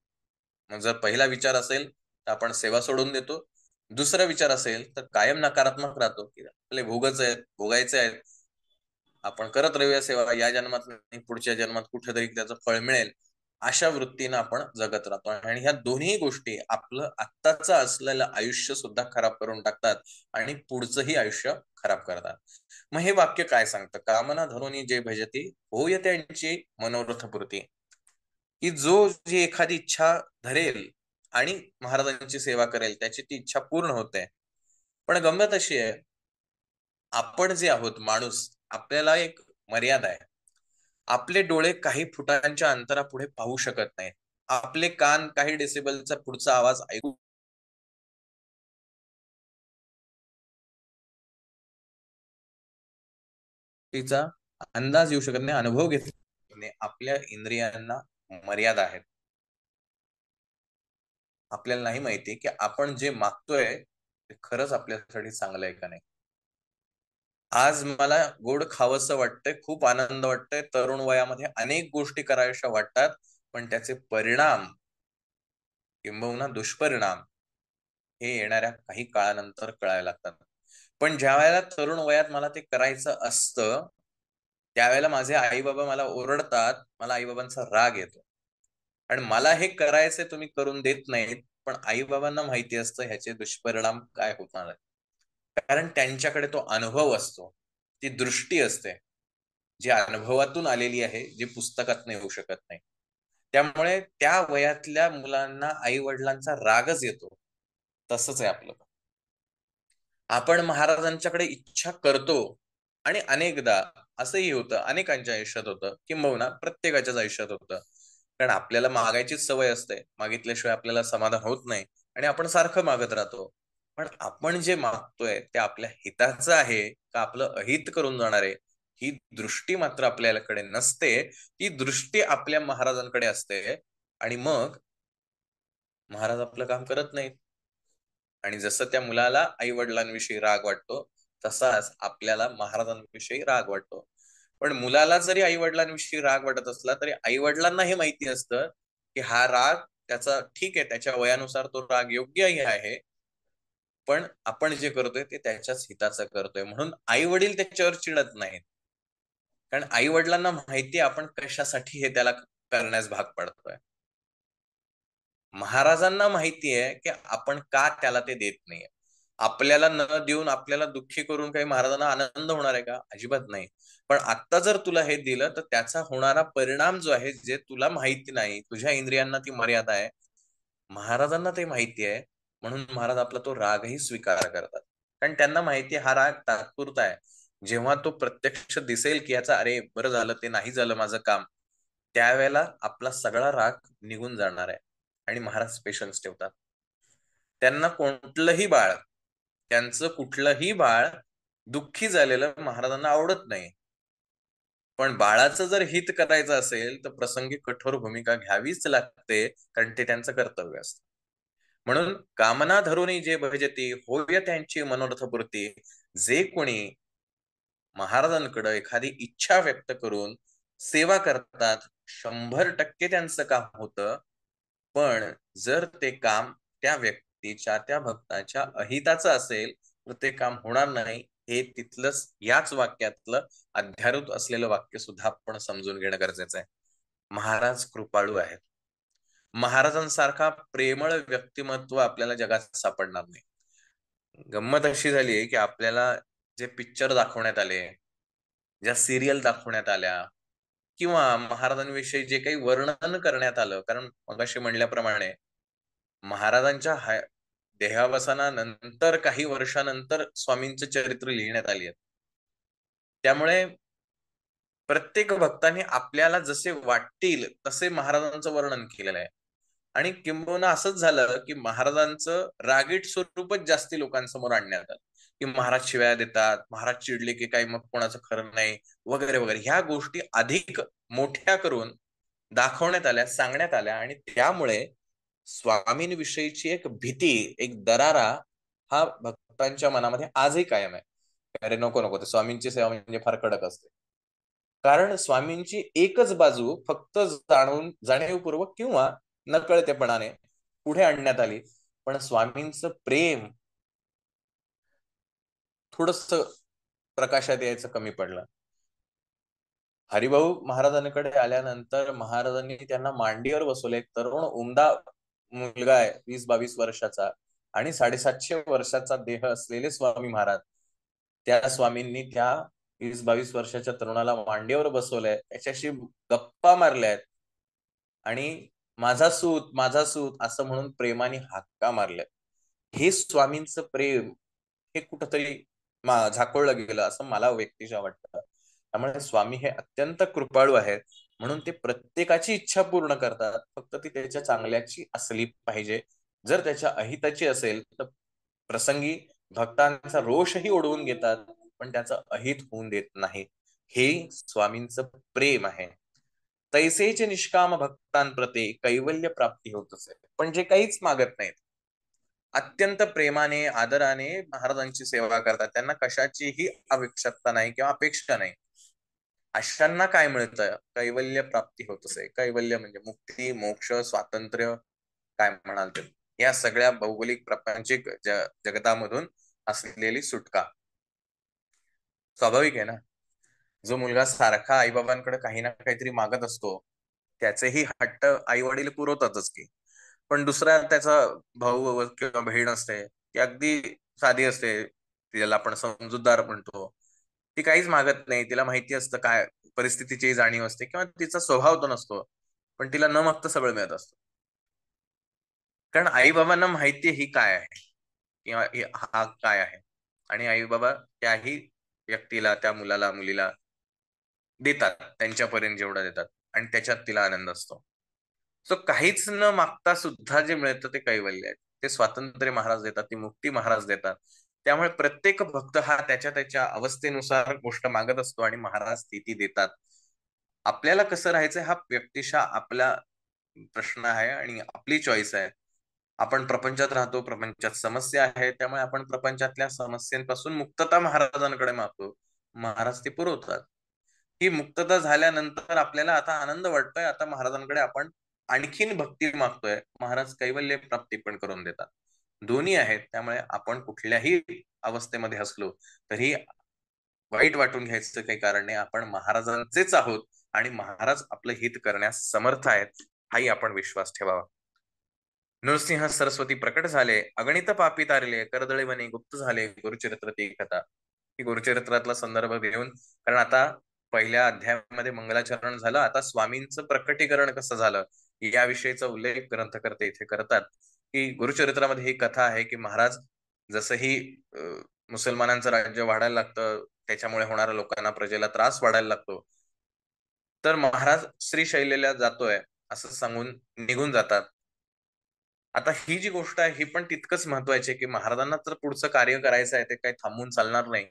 मग जर पहिला विचार असेल तर आपण सेवा सोडून देतो. दुसरा विचार असेल तर कायम नकारात्मक राहतो, की आपले भोगच आहेत, भोगायचे आहेत, आपण करत राहूया सेवा, या जन्मात नाही पुढच्या जन्मात कुठेतरी त्याचं फळ मिळेल, अशा वृत्तीनं आपण जगत राहतो. आणि ह्या दोन्ही गोष्टी आपलं आत्ताचं असलेलं आयुष्य सुद्धा खराब करून टाकतात आणि पुढचंही आयुष्य खराब करतात. मग हे वाक्य काय सांगतं? कामना धरुनी जे भजती होय त्यांची मनोरथपूर्ती. की जो जी एखादी इच्छा धरेल आणि महाराजांची सेवा करेल, त्याची ती इच्छा पूर्ण होते. पण गंमत अशी आहे, आपण जे आहोत माणूस, आपल्याला एक मर्यादा आहे. आपले डोळे काही फुटांच्या अंतरापुढे पाहू शकत नाहीत. आपले कान काही डेसिबलचा पुढचा आवाज ऐकू तिचा अंदाज येऊ शकत नाही, अनुभव घेत नाही. आपल्या इंद्रियांना मर्यादा आहेत. आपल्याला नाही माहिती की आपण जे मागतोय ते खरंच आपल्यासाठी चांगलं आहे का नाही. आज मला गोड खावंसं वाटतंय, खूप आनंद वाटतोय, तरुण वयामध्ये अनेक गोष्टी कराव्याशा वाटतात, पण त्याचे परिणाम किंबहुना दुष्परिणाम हे येणाऱ्या काही काळानंतर कळायला लागतात. पण ज्या वेळेला तरुण वयात मला ते करायचं असतं, त्यावेळेला माझे आई बाबा मला ओरडतात, मला आई बाबांचा राग येतो. आणि मला हे करायचंय, तुम्ही करून देत नाहीत, पण आई बाबांना माहिती असतं ह्याचे दुष्परिणाम काय होणार आहेत. कारण त्यांच्याकडे तो अनुभव असतो, ती दृष्टी असते, जी अनुभवातून आलेली आहे, जी पुस्तकात येऊ शकत नाही. त्यामुळे त्या वयातल्या मुलांना आई वडिलांचा रागच येतो. तसंच आहे आपलं. आपण महाराजांच्याकडे इच्छा करतो आणि अनेकदा असंही होतं, अनेकांच्या आयुष्यात होतं, किंबहुना प्रत्येकाच्याच आयुष्यात होतं. कारण आपल्याला मागायचीच सवय असते. मागितल्याशिवाय आपल्याला समाधान होत नाही आणि आपण सारखं मागत राहतो. पण आपण जे मागतोय ते आपल्या हिताचं आहे का आपलं अहित करून जाणार आहे, ही दृष्टी मात्र आपल्याकडे नसते. ती दृष्टी आपल्या महाराजांकडे असते आणि मग महाराज आपलं काम करत नाहीत. आणि जसं त्या मुलाला आई वडिलांविषयी राग वाटतो, तसाच आपल्याला महाराजांविषयी राग वाटतो. पण मुलाला जरी आई वडिलांविषयी राग वाटत असला तरी आई वडिलांना हे माहिती असतं की हा राग त्याचा ठीक आहे, त्याच्या वयानुसार तो राग योग्यही आहे, पण आपण जे करतोय ते त्याच्याच हिताचं करतोय, म्हणून आई वडील त्याच्यावर चिडत नाहीत. कारण आई वडिलांना माहिती आपण कशासाठी हे त्याला करण्यास भाग पडतोय. महाराजांना माहिती आहे की आपण का त्याला ते देत नाहीये. आपल्याला न देऊन आपल्याला दुःखी करून काही महाराजांना आनंद होणार आहे का? अजिबात नाही. पण आता जर तुला हे दिलं तर त्याचा होणारा परिणाम जो आहे, जे तुला माहिती नाही, तुझ्या इंद्रियांना ती मर्यादा आहे, महाराजांना ते माहिती आहे. म्हणून महाराज आपला तो रागही स्वीकार करतात. कारण त्यांना माहिती आहे हा राग तात्पुरता आहे. जेव्हा तो प्रत्यक्ष दिसेल की याचा अरे बरं झालं ते नाही झालं माझं काम, त्यावेळेला आपला सगळा राग निघून जाणार आहे. आणि महाराज पेशन्स ठेवतात. त्यांना कोणतंही बाळ, त्यांचं कुठलंही बाळ दुःखी झालेलं महाराजांना आवडत नाही. पण बाळाचं जर हित करायचं असेल तर प्रसंगी कठोर भूमिका घ्यावीच लागते, कारण ते त्यांचं कर्तव्य असतं. म्हणून कामना धरुनी जे भजती होय त्यांची मनोरथपूर्ती. जे कोणी महाराजांकडे एखादी इच्छा व्यक्त करून सेवा करतात, 100% त्यांचं काम होतं. पण जर ते काम त्या व्यक्तीच्या, त्या भक्ताच्या अहिताचं असेल तर ते काम होणार नाही. हे तिथलंच याच वाक्यातलं अध्यारूत असलेलं वाक्य सुद्धा आपण समजून घेणं गरजेचं आहे. महाराज कृपाळू आहेत. महाराजांसारखा प्रेमळ व्यक्तिमत्व आपल्याला जगात सापडणार नाही. गंमत अशी झाली आहे की आपल्याला जे पिक्चर दाखवण्यात आले, ज्या सिरियल दाखवण्यात आल्या, किंवा महाराजांविषयी जे काही वर्णन करण्यात आलं, कारण मगाशी म्हणल्याप्रमाणे महाराजांच्या देहावसानानंतर काही वर्षानंतर स्वामींचे चरित्र लिहिण्यात आली आहेत. त्यामुळे प्रत्येक भक्ताने आपल्याला जसे वाटतील तसे महाराजांचं वर्णन केलेलं आहे. आणि किंबहुना असंच झालं की महाराजांचं रागीट स्वरूपच जास्ती लोकांसमोर आणण्यात आलं, की महाराज शिव्या देतात, महाराज चिडले की काही मग कोणाचं खरं नाही, वगैरे वगैरे. ह्या गोष्टी अधिक मोठ्या करून दाखवण्यात आल्या, सांगण्यात आल्या. आणि त्यामुळे स्वामींविषयीची एक भीती, एक दरारा हा भक्तांच्या मनामध्ये आजही कायम आहे. अरे नको नको, ते स्वामींची सेवा म्हणजे फार कडक असते. कारण स्वामींची एकच बाजू फक्त जाणीवपूर्वक किंवा नकळतेपणाने पुढे आणण्यात आली. पण स्वामींचं प्रेम थोडस प्रकाशात यायचं कमी पडलं. हरिभाऊ महाराजांकडे आल्यानंतर महाराजांनी त्यांना मांडीवर बसवले. एक तरुण उमदा मुलगा आहे, 20-22 वर्षाचा, आणि 750 वर्षाचा देह असलेले स्वामी महाराज. त्या स्वामींनी त्या 20-22 वर्षाच्या तरुणाला मांडीवर बसवलंय, त्याच्याशी गप्पा मारल्यात आणि माझा सूत असं म्हणून प्रेमाने हाका मारल्यात. हे स्वामींचं प्रेम हे कुठंतरी झाकोळलं गेलं असं मला व्यक्तिशः वाटतं. त्यामुळे स्वामी हे अत्यंत कृपाळू आहेत, म्हणून ते प्रत्येकाची इच्छा पूर्ण करतात. फक्त ती त्याच्या चांगल्याची असली पाहिजे. जर त्याच्या अहिताची असेल तर प्रसंगी भक्तांचा रोषही ओढवून घेतात, पण त्याचं अहित होऊन देत नाही. हे स्वामींचं प्रेम आहे. तैसेच निष्काम भक्तांप्रते कैवल्य प्राप्ती होत असे. पण जे काहीच मागत नाहीत, अत्यंत प्रेमाने आदराने महाराजांची सेवा करतात, त्यांना कशाचीही आवश्यकता नाही किंवा अपेक्षा नाही, अशांना काय मिळतं? कैवल्य प्राप्ती होत असे. कैवल्य म्हणजे मुक्ती, मोक्ष, स्वातंत्र्य, काय म्हणाल ते, या सगळ्या भौगोलिक प्रापंचिक जगतामधून असलेली सुटका. स्वाभाविक आहे ना. जो मुलगा सारखा आईबाबांकडे काही ना काहीतरी मागत असतो, त्याचेही हट्ट आई वडील पुरवतातच की. पण दुसरा त्याचा भाऊ किंवा बहीण असते, ती अगदी साधी असते, तिला आपण समजूतदार म्हणतो. ती काहीच मागत नाही, तिला माहिती असतं काय परिस्थितीची जाणीव असते, किंवा तिचा स्वभाव तो नसतो, पण तिला न मागता सगळं मिळत असतं. कारण आई बाबांना माहितीये ही काय आहे किंवा हा काय आहे. आणि आई बाबा त्याही व्यक्तीला, त्या मुलाला मुलीला देतात, त्यांच्यापर्यंत जेवढं देतात, आणि त्याच्यात तिला आनंद असतो. सो काहीच न मागता सुद्धा जे मिळतं ते कैवल्य आहे. ते स्वातंत्र्य महाराज देतात, ती मुक्ती महाराज देतात. त्यामुळे प्रत्येक भक्त हा त्याच्या त्याच्या अवस्थेनुसार गोष्ट मागत असतो आणि महाराज ती देतात. आपल्याला कसं राहायचं हा व्यक्तिशः आपला प्रश्न आहे आणि आपली चॉईस आहे. आपण प्रपंचात राहतो, प्रपंचात समस्या आहे, त्यामुळे आपण प्रपंचातल्या समस्यांपासून मुक्तता महाराजांकडे मागतो. महाराज ते पुरवतात. ही मुक्तता झाल्यानंतर आपल्याला आता आनंद वाटतोय, आता महाराजांकडे आपण आणखीन भक्ती मागतोय, महाराज कैवल्य प्राप्ती पण करून देतात. दोन्ही आहेत. त्यामुळे आपण कुठल्याही अवस्थेमध्ये असलो तरी वाईट वाटून घ्यायचं काही कारण नाही. आपण महाराजांचेच आहोत आणि महाराज आपलं हित करण्यास समर्थ आहेत, हाही आपण विश्वास ठेवावा. नृसिंह सरस्वती प्रकट झाले, अगणित पापी तारले, करदळे वने गुप्त झाले, गुरुचरित्र ती कथा. ही गुरुचरित्रातला संदर्भ घेऊन, कारण आता पहिल्या अध्यायामध्ये मंगलाचरण झालं, आता स्वामींचं प्रकटीकरण कसं झालं याविषयीचा उल्लेख ग्रंथकर्ते इथे करतात. की गुरुचरित्रामध्ये ही कथा आहे की महाराज जसंही मुसलमानांचं राज्य वाढायला लागतं, त्याच्यामुळे होणारा लोकांना, प्रजेला त्रास वाढायला लागतो, तर महाराज श्रीशैल्याला जातोय असं सांगून निघून जातात. आता ही जी गोष्ट आहे ही पण तितकंच महत्वाची आहे की महाराजांना तर पुढचं कार्य करायचं आहे, ते काही थांबून चालणार नाही.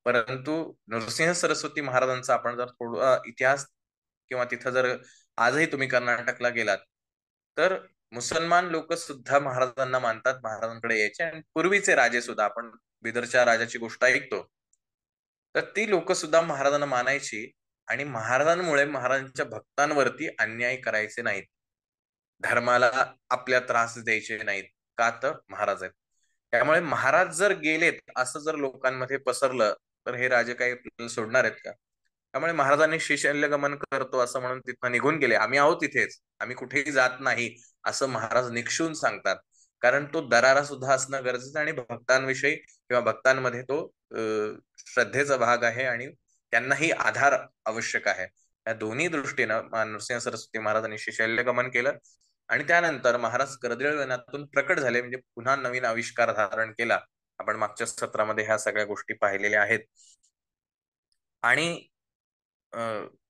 परंतु नरसिंह सरस्वती महाराजांचा आपण जर थोडा इतिहास किंवा तिथं जर आजही तुम्ही कर्नाटकला गेलात तर मुसलमान लोक सुद्धा महाराजांना मानतात, महाराजांकडे यायचे. आणि पूर्वीचे राजे सुद्धा, आपण बिदरच्या राजाची गोष्ट ऐकतो, तर ती लोक सुद्धा महाराजांना मानायची. आणि महाराजांमुळे महाराजांच्या भक्तांवरती अन्याय करायचे नाहीत, धर्माला आपल्या त्रास द्यायचे नाहीत, का तर महाराज आहेत. त्यामुळे महाराज जर गेलेत असं जर लोकांमध्ये पसरलं तर हे राजे काही आपल्याला सोडणार आहेत का? त्यामुळे महाराजांनी श्रीशैल्यगमन करतो असं म्हणून तिथं निघून गेले, आम्ही आहोत तिथेच, आम्ही कुठेही जात नाही असं महाराज निक्षून सांगतात. कारण तो दरारा सुद्धा असणं गरजेचं, आणि भक्तांविषयी किंवा भक्तांमध्ये तो श्रद्धेचा भाग आहे आणि त्यांनाही आधार आवश्यक आहे. या दोन्ही दृष्टीनं नरसिंह सरस्वती महाराजांनी श्रीशैल्यगमन केलं. आणि त्यानंतर महाराज कर्दळ वनातून प्रकट झाले, म्हणजे पुन्हा नवीन आविष्कार धारण केला. आपण मागच्या सत्रामध्ये ह्या सगळ्या गोष्टी पाहिलेल्या आहेत. आणि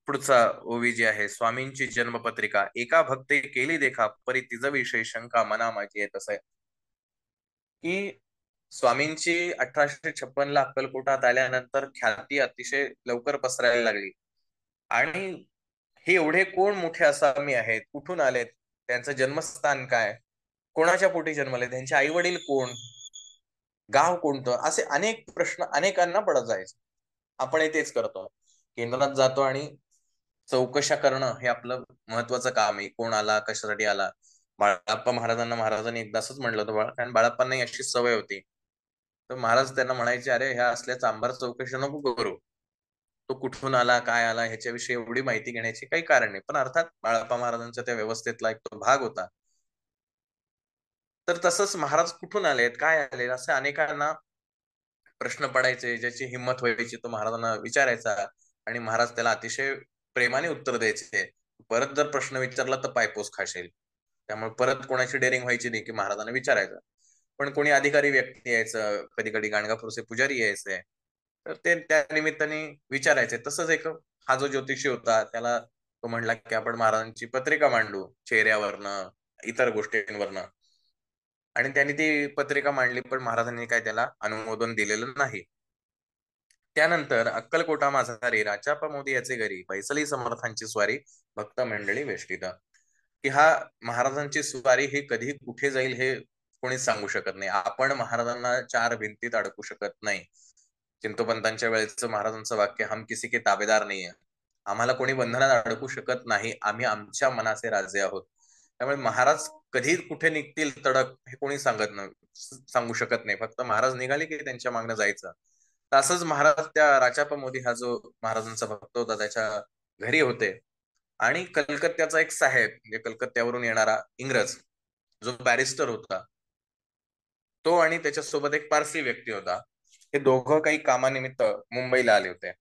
पुढचा ओवी जी आहे, स्वामींची जन्मपत्रिका, एका भक्ती केली देखा परी तिचा विषय शंका मना माझी आहे. तसं आहे की स्वामींची 1856 ला अक्कलकोटात आल्यानंतर ख्याती अतिशय लवकर पसरायला लागली. आणि हे एवढे कोण मोठे आसामी आहेत, कुठून आलेत, त्यांचं जन्मस्थान काय, कोणाच्या पोटी जन्मले, त्यांचे आई वडील कोण, गाव कोणतं, असे अनेक प्रश्न अनेकांना पडत जायचे. आपण तेच करतो, केंद्रात जातो आणि चौकशा करणं हे आपलं महत्वाचं काम आहे. कोण आला, कशासाठी आला. बाळाप्पा महाराजांना महाराजांनी एकदा असंच म्हटलं होतं, कारण बाळाप्पांना अशी सवय होती. तर महाराज त्यांना म्हणायचे, अरे ह्या असल्या चांभार चौकशा नको करू, तो कुठून आला, काय आला, ह्याच्याविषयी एवढी माहिती घेण्याची काही कारण नाही. पण अर्थात बाळाप्पा महाराजांच्या त्या व्यवस्थेतला एक तो भाग होता. तर तसंच महाराज कुठून आलेत, काय आले, असे अनेकांना प्रश्न पडायचे. ज्याची हिंमत व्हायची तो महाराजांना विचारायचा आणि महाराज त्याला अतिशय प्रेमाने उत्तर द्यायचे. परत जर प्रश्न विचारला तर पायपोस खाशील. त्यामुळे परत कोणाची डेअरिंग व्हायची नाही की महाराजांना विचारायचं. पण कोणी अधिकारी व्यक्ती यायचं, कधी कधी गाणगापूरचे पुजारी यायचे, तर ते त्या निमित्ताने विचारायचे. तसंच एक हा जो ज्योतिषी होता त्याला तो म्हणला की आपण महाराजांची पत्रिका मांडू, चेहऱ्यावरनं, इतर गोष्टींवरनं. आणि त्यांनी ती पत्रिका मांडली, पण महाराजांनी काय त्याला अनुमोदन दिलेलं नाही. त्यानंतर अक्कलकोटा माझा रे राचा मोदी याचे घरी पैसली समर्थांची स्वारी भक्त मंडळी वेष्टित. की हा महाराजांची स्वारी ही कधी कुठे जाईल हे कोणीच सांगू शकत नाही. आपण महाराजांना चार भिंतीत अडकू शकत नाही. चिंतोपंतांच्या वेळेचं महाराजांचं वाक्य, हम किसी के ताबेदार नाहीये. आम्हाला कोणी बंधनात अडकू शकत नाही, आम्ही आमच्या मनाचे राजे आहोत. त्यामुळे महाराज कधी कुठे निघतील तडक हे कोणी सांगू शकत नाही. फक्त महाराज निघाले की त्यांच्या मागणं जायचं. तसंच महाराज त्या राचापा मोदी हा जो महाराजांचा भक्त होता त्याच्या घरी होते. आणि कलकत्त्याचा एक साहेब, म्हणजे कलकत्त्यावरून येणारा इंग्रज जो बॅरिस्टर होता, तो आणि त्याच्यासोबत एक पारसी व्यक्ती होता. हे दोघं काही कामानिमित्त मुंबईला आले होते.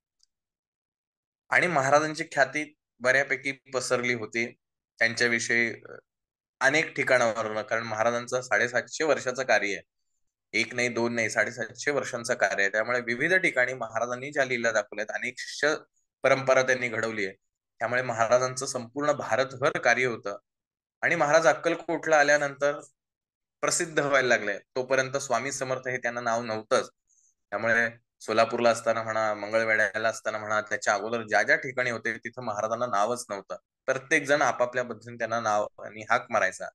आणि महाराजांची ख्याती बऱ्यापैकी पसरली होती त्यांच्याविषयी अनेक ठिकाणावरून. कारण महाराजांचं 750 वर्षाचं कार्य आहे. एक नाही, दोन नाही, 750 वर्षांचं कार्य आहे. त्यामुळे विविध ठिकाणी महाराजांनी ज्या लीला दाखवल्यात, अनेक शिष्य परंपरा त्यांनी घडवली आहे. त्यामुळे महाराजांचं संपूर्ण भारतभर कार्य होतं. आणि महाराज अक्कलकोटला आल्यानंतर प्रसिद्ध व्हायला लागले. तोपर्यंत स्वामी समर्थ हे त्यांना नाव नव्हतंच. त्यामुळे सोलापूरला असताना म्हणा, मंगळवेढ्याला असताना म्हणा, त्याच्या अगोदर ज्या ज्या ठिकाणी होते तिथं महाराजांना नावच नव्हतं. प्रत्येक जण आपापल्या पद्धतीने त्यांना नाव आणि हाक मारायचा.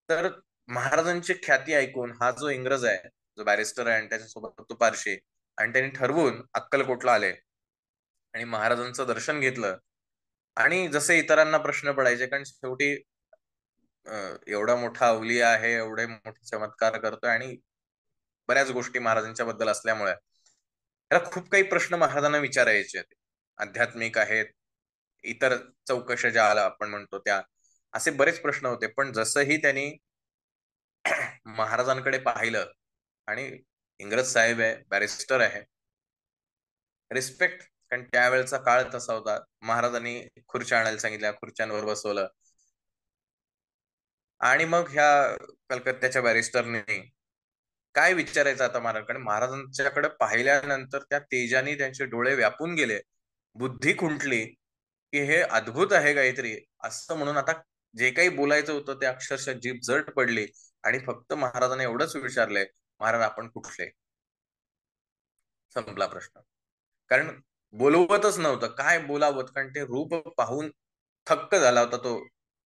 तर महाराजांची ख्याती ऐकून हा जो इंग्रज आहे, जो बॅरिस्टर आहे, आणि त्याच्यासोबत तो पारशी, आणि त्यांनी ठरवून अक्कलकोटला आले आणि महाराजांचं दर्शन घेतलं. आणि जसे इतरांना प्रश्न पडायचे, कारण शेवटी एवढा मोठा अवलिया आहे, एवढे मोठे चमत्कार करतोय आणि बऱ्याच गोष्टी महाराजांच्या बद्दल असल्यामुळे त्याला खूप काही प्रश्न महाराजांना विचारायचे. आध्यात्मिक आहेत, इतर चौकशा ज्या आला आपण म्हणतो त्या, असे बरेच प्रश्न होते. पण जसंही त्यांनी महाराजांकडे पाहिलं, आणि इंग्रज साहेब आहे, बॅरिस्टर आहे, रिस्पेक्ट, कारण त्यावेळेचा काळ तसा होता. महाराजांनी खुर्च्या आणायला सांगितल्या, खुर्च्यांवर बसवलं. आणि मग ह्या कलकत्त्याच्या बॅरिस्टरने काय विचारायचं आता महाराजांकडे, महाराजांच्याकडे पाहिल्यानंतर त्या तेजाने त्यांचे डोळे व्यापून गेले, बुद्धी खुंटली, की हे अद्भुत आहे काहीतरी असं म्हणून. आता जे काही बोलायचं होतं ते अक्षरशः जीभ जड पडली. आणि फक्त महाराजांना एवढंच विचारलंय, महाराज आपण कुठले. संपला प्रश्न. कारण बोलवतच नव्हतं, काय बोलावं, कारण ते रूप पाहून थक्क झाला होता तो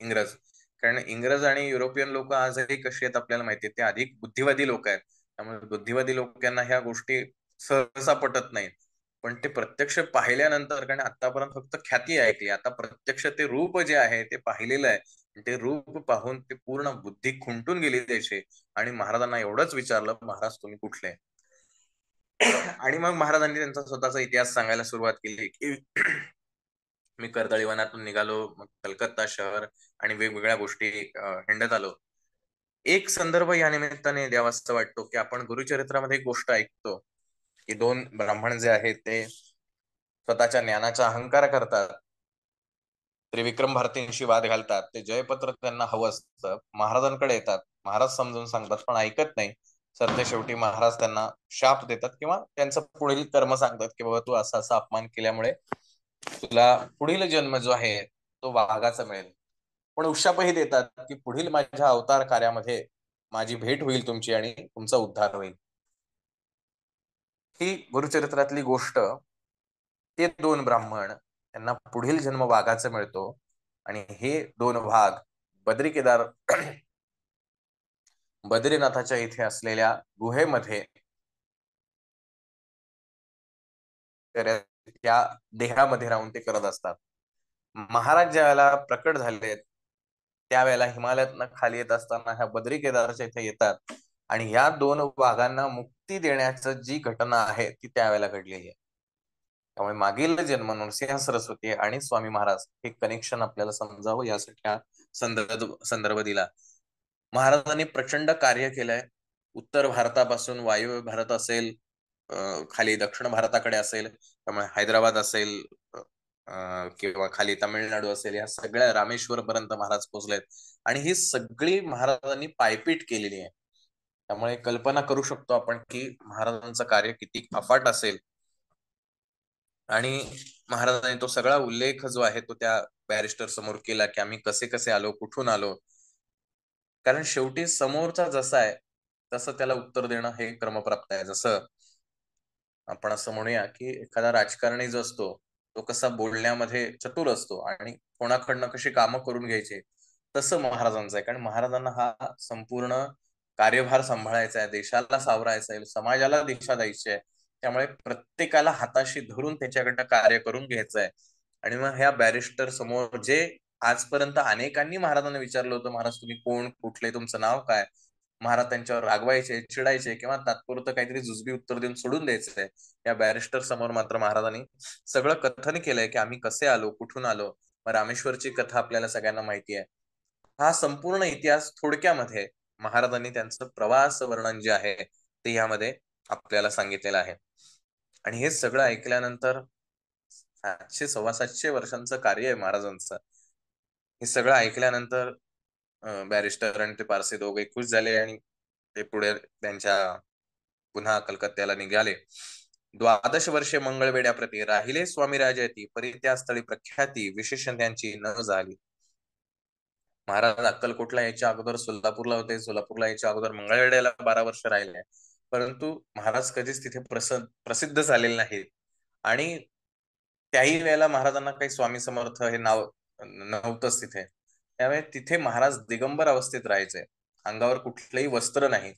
इंग्रज. कारण इंग्रज आणि युरोपियन लोक आजही कशी आहेत आपल्याला माहिती आहे, ते अधिक बुद्धिवादी लोक आहेत. त्यामुळे बुद्धिवादी लोकांना ह्या गोष्टी सहसा पटत नाहीत. पण ते प्रत्यक्ष पाहिल्यानंतर, कारण आतापर्यंत फक्त ख्याती ऐकली, आता प्रत्यक्ष ते रूप जे आहे ते पाहिलेलं आहे. ते रूप पाहून ते पूर्ण बुद्धी खुंटून गेली त्याची. आणि महाराजांना एवढंच विचारलं, महाराज तुम्ही कुठले. आणि मग महाराजांनी त्यांचा स्वतःचा इतिहास सांगायला सुरुवात केली की मी कर्दळी वनातून निघालो, मग कलकत्ता शहर आणि वेगवेगळ्या गोष्टी हिंडत आलो. एक संदर्भ या निमित्ताने द्यावासा वाटतो की आपण गुरुचरित्रामध्ये एक गोष्ट ऐकतो की दोन ब्राह्मण जे आहेत ते स्वतःच्या ज्ञानाचा अहंकार करतात, त्रिविक्रम भारतींशी वाद घालतात. ते जयपत्र त्यांना हवं असतं, महाराजांकडे येतात, महाराज समजून सांगतात पण ऐकत नाही. सरते शेवटी महाराज त्यांना शाप देतात किंवा त्यांचं पुढील कर्म सांगतात की बाबा तू असा असा अपमान केल्यामुळे तुला पुढील जन्म जो आहे तो वाघाचा मिळेल. पण उशापही देतात की पुढील माझ्या अवतार कार्यामध्ये माझी भेट होईल तुमची आणि तुमचा उद्धार होईल. ही गुरुचरित्रातली गोष्ट. ते दोन ब्राह्मण त्यांना पुढील जन्म वाघाचा मिळतो आणि हे दोन वाघ बद्री केदार बद्रीनाथाच्या इथे असलेल्या गुहेमध्ये त्या देहामध्ये राहून ते करत असतात. महाराज ज्या वेळेला प्रकट झाले त्यावेळेला हिमालयातनं खाली येत असताना ह्या बद्री केदारच्या इथे येतात आणि ह्या दोन वाघांना मुक्ती देण्याचं जी घटना आहे ती त्यावेळेला घडलेली आहे. त्यामुळे मागील जन्म नृसिंह सरस्वती आणि स्वामी महाराज हे कनेक्शन आपल्याला समजावं यासाठी हा संदर्भ दिला. महाराजांनी प्रचंड कार्य केलंय. उत्तर भारतापासून वायव्य भारत असेल, खाली दक्षिण भारताकडे असेल, त्यामुळे हैदराबाद असेल, किंवा खाली तामिळनाडू असेल, या सगळ्या रामेश्वर पर्यंत महाराज पोहोचलेत आणि ही सगळी महाराजांनी पायपीट केलेली आहे. त्यामुळे कल्पना करू शकतो आपण की महाराजांचं कार्य किती अफाट असेल. आणि महाराजांनी तो सगळा उल्लेख जो आहे तो त्या बॅरिस्टर समोर केला की आम्ही कसे कसे आलो, कुठून आलो. कारण शेवटी समोरचा जसा आहे तसं त्याला उत्तर देणं हे क्रमप्राप्त आहे. जसं आपण असं म्हणूया की एखादा राजकारणी जो असतो तो कसा बोलण्यामध्ये चतुर असतो आणि कोणाकडनं कशी कामं करून घ्यायचे, तसं महाराजांचं आहे. कारण महाराजांना हा संपूर्ण कार्यभार सांभाळायचा आहे, देशाला सावरायचा आहे, समाजाला दिशा द्यायची आहे. त्यामुळे प्रत्येकाला हाताशी धरून त्याच्याकडनं कार्य करून घ्यायचं आहे. आणि मग ह्या बॅरिस्टर समोर जे आजपर्यंत अनेकांनी महाराजांना विचारलं होतं, महाराज तुम्ही कोण, कुठले, तुमचं नाव काय, महाराज त्यांच्यावर रागवायचे, चिडायचे किंवा तात्पुरतं काहीतरी जुजबी उत्तर देऊन सोडून द्यायचंय. या बॅरिस्टर समोर मात्र महाराजांनी सगळं कथन केलंय की आम्ही कसे आलो, कुठून आलो. मग रामेश्वरची कथा आपल्याला सगळ्यांना माहिती आहे. हा संपूर्ण इतिहास थोडक्यामध्ये महाराजांनी त्यांचं प्रवास वर्णन जे आहे ते यामध्ये आपल्याला सांगितलेलं आहे. आणि हे सगळं ऐकल्यानंतर 700-725 वर्षांचं कार्य आहे महाराजांचं. हे सगळं ऐकल्यानंतर बॅरिस्टर आणि ते पारसी दोघे खुश झाले आणि ते पुढे त्यांच्या पुन्हा कलकत्त्याला निघाले. 12 वर्षे मंगळवेढ्याप्रती राहिले स्वामी राजयती, परी त्या स्थळी प्रख्याती विशेष त्यांची न झाली. महाराज अक्कलकोटला यायच्या अगोदर सोलापूरला होते, सोलापूरला यायच्या अगोदर मंगळवेढ्याला 12 वर्ष राहिले. परंतु महाराज कधीच तिथे प्रसिद्ध झालेले नाहीत. आणि त्याही वेळेला महाराजांना काही स्वामी समर्थ हे नाव नव्हतंच तिथे. त्यामुळे तिथे महाराज दिगंबर अवस्थेत राहायचे. अंगावर कुठलंही वस्त्र नाही,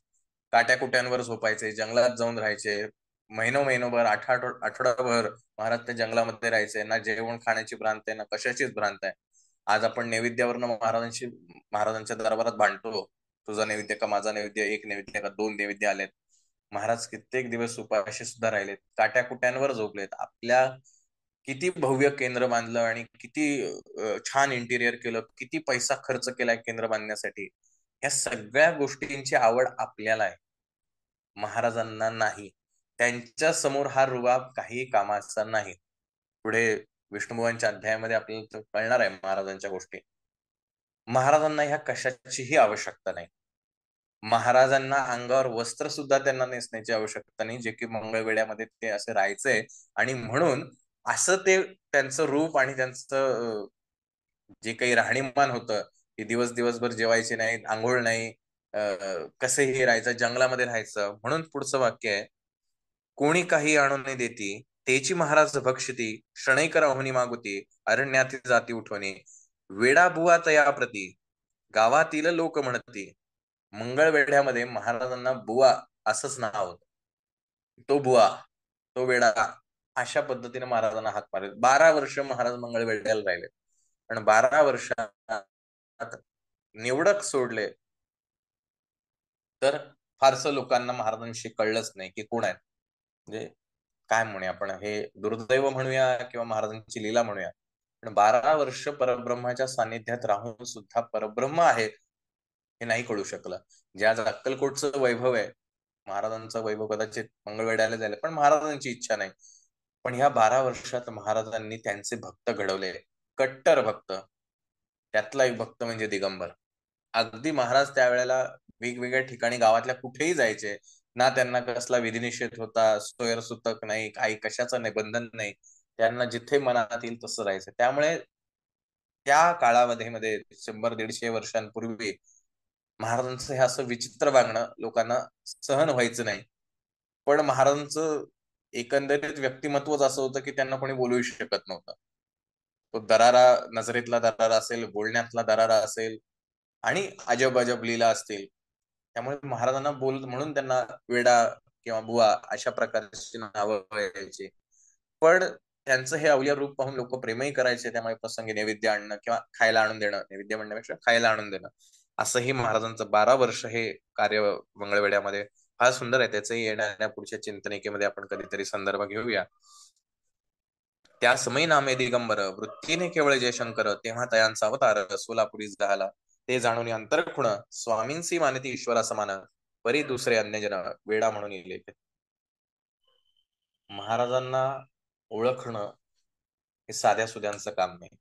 काट्याकुट्यांवर झोपायचे, जंगलात जाऊन राहायचे. महिनोभर, आठवडाभर महाराज त्या जंगलामध्ये राहायचे. ना जेवण खाण्याची भ्रांत आहे, ना कशाचीच भ्रांत आहे. आज आपण नैवेद्यावरनं महाराजांच्या दरबारात भांडतो, तुझा नैवेद्य का माझा नैवेद्य, एक नैवेद्य का दोन नैवेद्य आलेत. महाराज कित्येक दिवस उपाशी सुद्धा राहिलेत, काट्याकुट्यांवर झोपलेत. आपल्या किती भव्य केंद्र बांधलं आणि किती छान इंटिरियर केलं, किती पैसा खर्च केलाय केंद्र बांधण्यासाठी. या सगळ्या गोष्टींची आवड आपल्याला आहे, महाराजांना नाही. त्यांच्या समोर हा रुबाब काही कामाचा नाही. पुढे विष्णुबुवांच्या अध्यायामध्ये आपल्याला कळणार आहे महाराजांच्या गोष्टी. महाराजांना ह्या कशाचीही आवश्यकता नाही. महाराजांना अंगावर वस्त्र सुद्धा त्यांना नेसण्याची आवश्यकता नाही, जे की मंगळवेढ्यामध्ये ते असे राहायचे. आणि म्हणून असं ते त्यांचं रूप आणि त्यांचं जे काही राहणीमान होतं, की दिवसभर जेवायचे नाही, आंघोळ नाही, कसेही राहायचं, जंगलामध्ये राहायचं. म्हणून पुढचं वाक्य आहे, कोणी काही आणून देती तेची महाराज भक्षती, शणैकर अहोनी मागुती, अरण्यात जाती उठवणे, वेडा बुवा तया प्रती, गावातील लोक म्हणती. मंगळवेढ्यामध्ये महाराजांना बुवा असंच नाव होतं. तो बुवा, तो वेडा, अशा पद्धतीने महाराजांना हाक मारले. 12 वर्ष महाराज मंगळवेढ्याला राहिले. पण 12 वर्षात निवडक सोडले तर फारसं लोकांना महाराजांशी कळलंच नाही की कोण आहेत. म्हणजे काय म्हणूया आपण, हे दुर्दैव म्हणूया किंवा महाराजांची लीला म्हणूया. पण 12 वर्ष परब्रह्माच्या सानिध्यात राहून सुद्धा परब्रह्म आहेत हे नाही कळू शकलं. जे आज अक्कलकोटचं वैभव आहे, महाराजांचं वैभव कदाचित मंगळवेढ्याला झालं, पण महाराजांची इच्छा नाही. पण ह्या 12 वर्षात महाराजांनी त्यांचे भक्त घडवले, कट्टर भक्त. त्यातला एक भक्त म्हणजे दिगंबर. अगदी महाराज त्यावेळेला वेगवेगळ्या ठिकाणी गावातल्या कुठेही जायचे ना, त्यांना कसला विधिनिषेध होता, सोयरसूतक नाही, काही कशाचं नाही, बंधन नाही. त्यांना जिथे मनात येईल तसं राहायचं. त्यामुळे त्या काळामध्ये 100-150 वर्षांपूर्वी महाराजांचं हे असं विचित्र वागणं लोकांना सहन व्हायचं नाही. पण महाराजांचं एकंदरीत व्यक्तिमत्वच असं होतं, की त्यांना कोणी बोलूही शकत नव्हतं. तो दरारा, नजरेतला दरारा असेल, बोलण्यातला दरारा असेल आणि अजब-अजब लीला असतील. त्यामुळे महाराजांना म्हणून त्यांना वेडा किंवा बुवा अशा प्रकारची नावं यायची. पण त्यांचं हे अवलिया रूप पाहून लोक प्रेमही करायचे. त्यामुळे प्रसंगी नैवेद्य आणणं किंवा खायला आणून देणं, नैवेद्य म्हणण्यापेक्षा खायला आणून देणं, असंही महाराजांचं 12 वर्ष हे कार्य मंगळवेढ्यामध्ये फार सुंदर आहे. त्याचंही येणाऱ्या पुढच्या चिंतनिकेमध्ये आपण कधीतरी संदर्भ घेऊया. त्या समयी नामे दिगंबर वृत्तीने केवळ जयशंकर, तेव्हा तयांचा अवतार सोलापुरी झाला. ते जाणून अंतरखुण स्वामींसी मानती ईश्वरा समान, परी दुसरे अन्यजन वेडा म्हणून येले. महाराजांना ओळखणं हे साध्या सुध्यांचं काम नाही.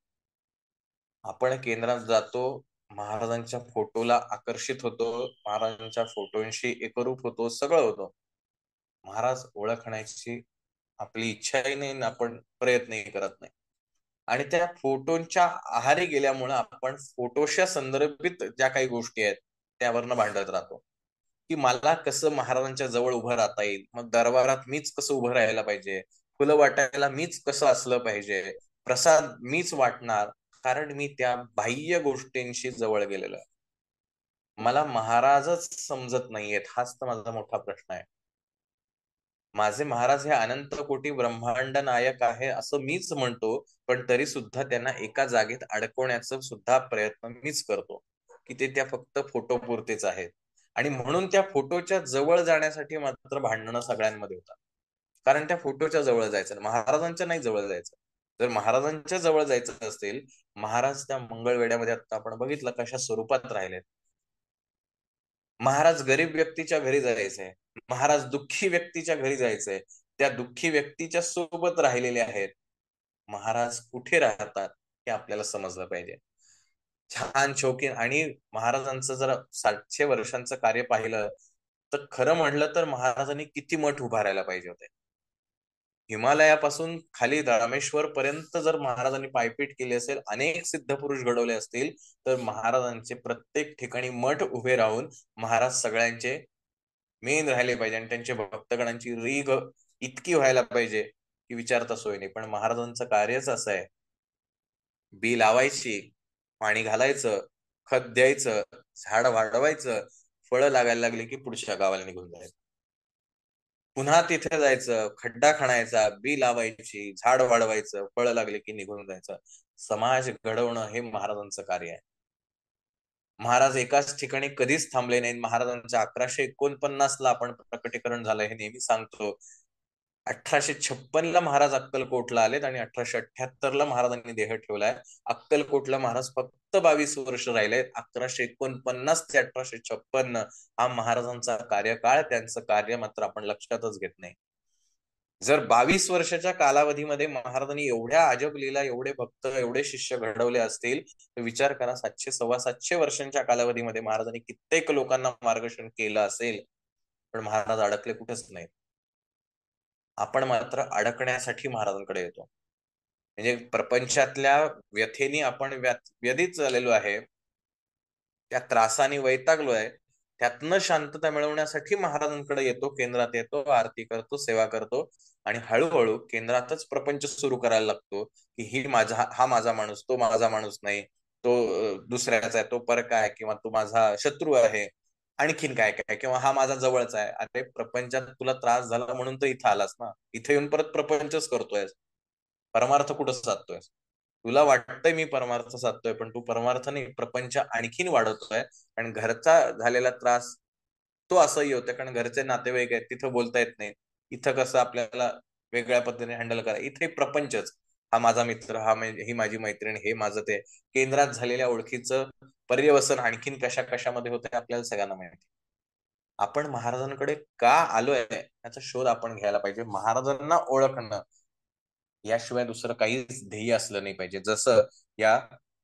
आपण केंद्रात जातो, महाराजांच्या फोटोला आकर्षित होतो, महाराजांच्या फोटोंशी एकरूप होतो, सगळं होतो. महाराज ओळखण्याची आपली इच्छाही नाही, आपण प्रयत्नही करत नाही. आणि त्या फोटोंच्या आहारी गेल्यामुळे आपण फोटोच्या संदर्भित ज्या काही गोष्टी आहेत त्यावरनं भांडत राहतो, की मला कसं महाराजांच्या जवळ उभं राहता येईल, मग दरबारात मीच कसं उभं राहायला पाहिजे, फुलं वाटायला मीच कसं असलं पाहिजे, प्रसाद मीच वाटणार, कारण मी त्या बाह्य गोष्टींशी जवळ गेलेलो आहे. मला महाराजच समजत नाहीयेत, हाच तर माझा मोठा प्रश्न आहे. माझे महाराज हे अनंत कोटी ब्रह्मांड नायक आहे असं मीच म्हणतो, पण तरी सुद्धा त्यांना एका जागेत अडकवण्याचा सुद्धा प्रयत्न मीच करतो, की ते त्या फक्त फोटो पुरतेच आहेत. आणि म्हणून त्या फोटोच्या जवळ जाण्यासाठी मात्र भांडणं सगळ्यांमध्ये होतात. कारण त्या फोटोच्या जवळ जायचं, महाराजांच्या नाही जवळ जायचं. जर महाराजांच्या जवळ जायचं असेल, महाराज त्या मंगळवेढ्यामध्ये आता आपण बघितलं कशा स्वरूपात राहिलेत. महाराज गरीब व्यक्तीच्या घरी जायचंय, महाराज दुःखी व्यक्तीच्या घरी जायचंय, त्या दुःखी व्यक्तीच्या सोबत राहिलेले आहेत. महाराज कुठे राहतात हे आपल्याला समजलं पाहिजे. छान शौकीन. आणि महाराजांचं जर 700 वर्षांचं कार्य पाहिलं तर खरं म्हणलं तर महाराजांनी किती मठ उभारायला पाहिजे होते. हिमालयापासून खाली रामेश्वर पर्यंत जर महाराजांनी पायपीट केली असेल, अनेक सिद्ध पुरुष घडवले असतील, तर महाराजांचे प्रत्येक ठिकाणी मठ उभे राहून महाराज सगळ्यांचे मेन राहिले पाहिजे आणि त्यांच्या भक्तगणांची रीघ इतकी व्हायला पाहिजे की विचारता सोय नाही. पण महाराजांचं कार्यच असं आहे, बी लावायची, पाणी घालायचं, खत द्यायचं, झाड वाढवायचं, फळं लागायला लागली की पुढच्या गावाला निघून जायचं, पुन्हा तिथे जायचं, खड्डा खणायचा, बी लावायची, झाड वाढवायचं, फळं लागले की निघून जायचं. समाज घडवणं हे महाराजांचं कार्य आहे. महाराज एकाच ठिकाणी कधीच थांबले नाहीत. महाराजांचं 1149 ला आपण प्रकटीकरण झालं हे नेहमी सांगतो. 1856 ला महाराज अक्कलकोटला आलेत आणि 1878 ला महाराजांनी देह ठेवलाय. अक्कलकोटला महाराज फक्त 22 वर्ष राहिले. 1149 ते 1856 हा महाराजांचा कार्यकाळ. त्यांचं कार्य मात्र आपण लक्षातच घेत नाही. जर 22 वर्षाच्या कालावधीमध्ये महाराजांनी एवढ्या अजब लीला, एवढे भक्त, एवढे शिष्य घडवले असतील, तर विचार करा 700-750 वर्षांच्या कालावधीमध्ये महाराजांनी कित्येक लोकांना मार्गदर्शन केलं असेल, पण महाराज अडकले कुठेच नाही. आपण मात्र अडकण्यासाठी महाराजांकडे येतो. म्हणजे प्रपंचातल्या व्यथेनी आपण व्यधित झालेलो आहे, त्या त्रासाने वैतागलोय, त्यातनं शांतता मिळवण्यासाठी महाराजांकडे येतो, केंद्रात येतो, आरती करतो, सेवा करतो आणि हळूहळू केंद्रातच प्रपंच सुरू करायला लागतो, की हा माझा माणूस, तो माझा माणूस नाही, तो दुसऱ्याचा आहे, तो परका आहे, किंवा तो माझा शत्रू आहे, आणखीन काय काय, किंवा हा माझा जवळचा आहे. अरे प्रपंचात तुला त्रास झाला म्हणून तर इथं आलास ना, इथे येऊन परत प्रपंचच करतोय, परमार्थ कुठं साधतोय? तुला वाटतंय मी परमार्थ साधतोय, पण तू परमार्थ नाही, प्रपंच आणखीन वाढवतोय. आणि घरचा झालेला त्रास तो असह्य होतोय, कारण घरचे नातेवाईक आहेत, तिथं बोलता येत नाही. इथं कसं आपल्याला वेगळ्या पद्धतीने हँडल करा, इथे प्रपंचच, हा माझा मित्र, ही माझी मैत्रीण, हे माझं ते, केंद्रात झालेल्या ओळखीचं पर्यवसन आणखीन कशा कशामध्ये होतंय आपल्याला सगळ्यांना माहिती. आपण महाराजांकडे का आलोय याचा शोध आपण घ्यायला पाहिजे. महाराजांना ओळखणं याशिवाय दुसरं काहीच ध्येय असलं नाही पाहिजे. जसं या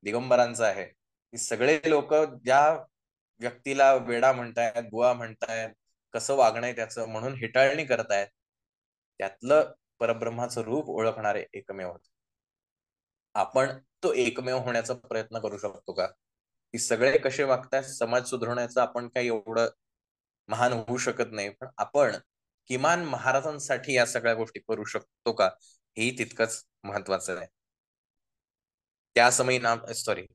दिगंबरांचं आहे, की सगळे लोक ज्या व्यक्तीला वेडा म्हणतायत, बुवा म्हणतायत, कसं वागणं आहे त्याचं म्हणून हेटाळणी करतायत. त्यातलं परब्रह्माचं रूप ओळखणारे एकमेव होते. आपण तो एकमेव होण्याचा प्रयत्न करू शकतो का? की सगळे कसे वागतायत समाज सुधारण्याचं आपण काही एवढं महान होऊ शकत नाही, पण आपण किमान महाराजांसाठी या सगळ्या गोष्टी करू शकतो का? हेही तितकंच महत्वाचं आहे. त्या समयी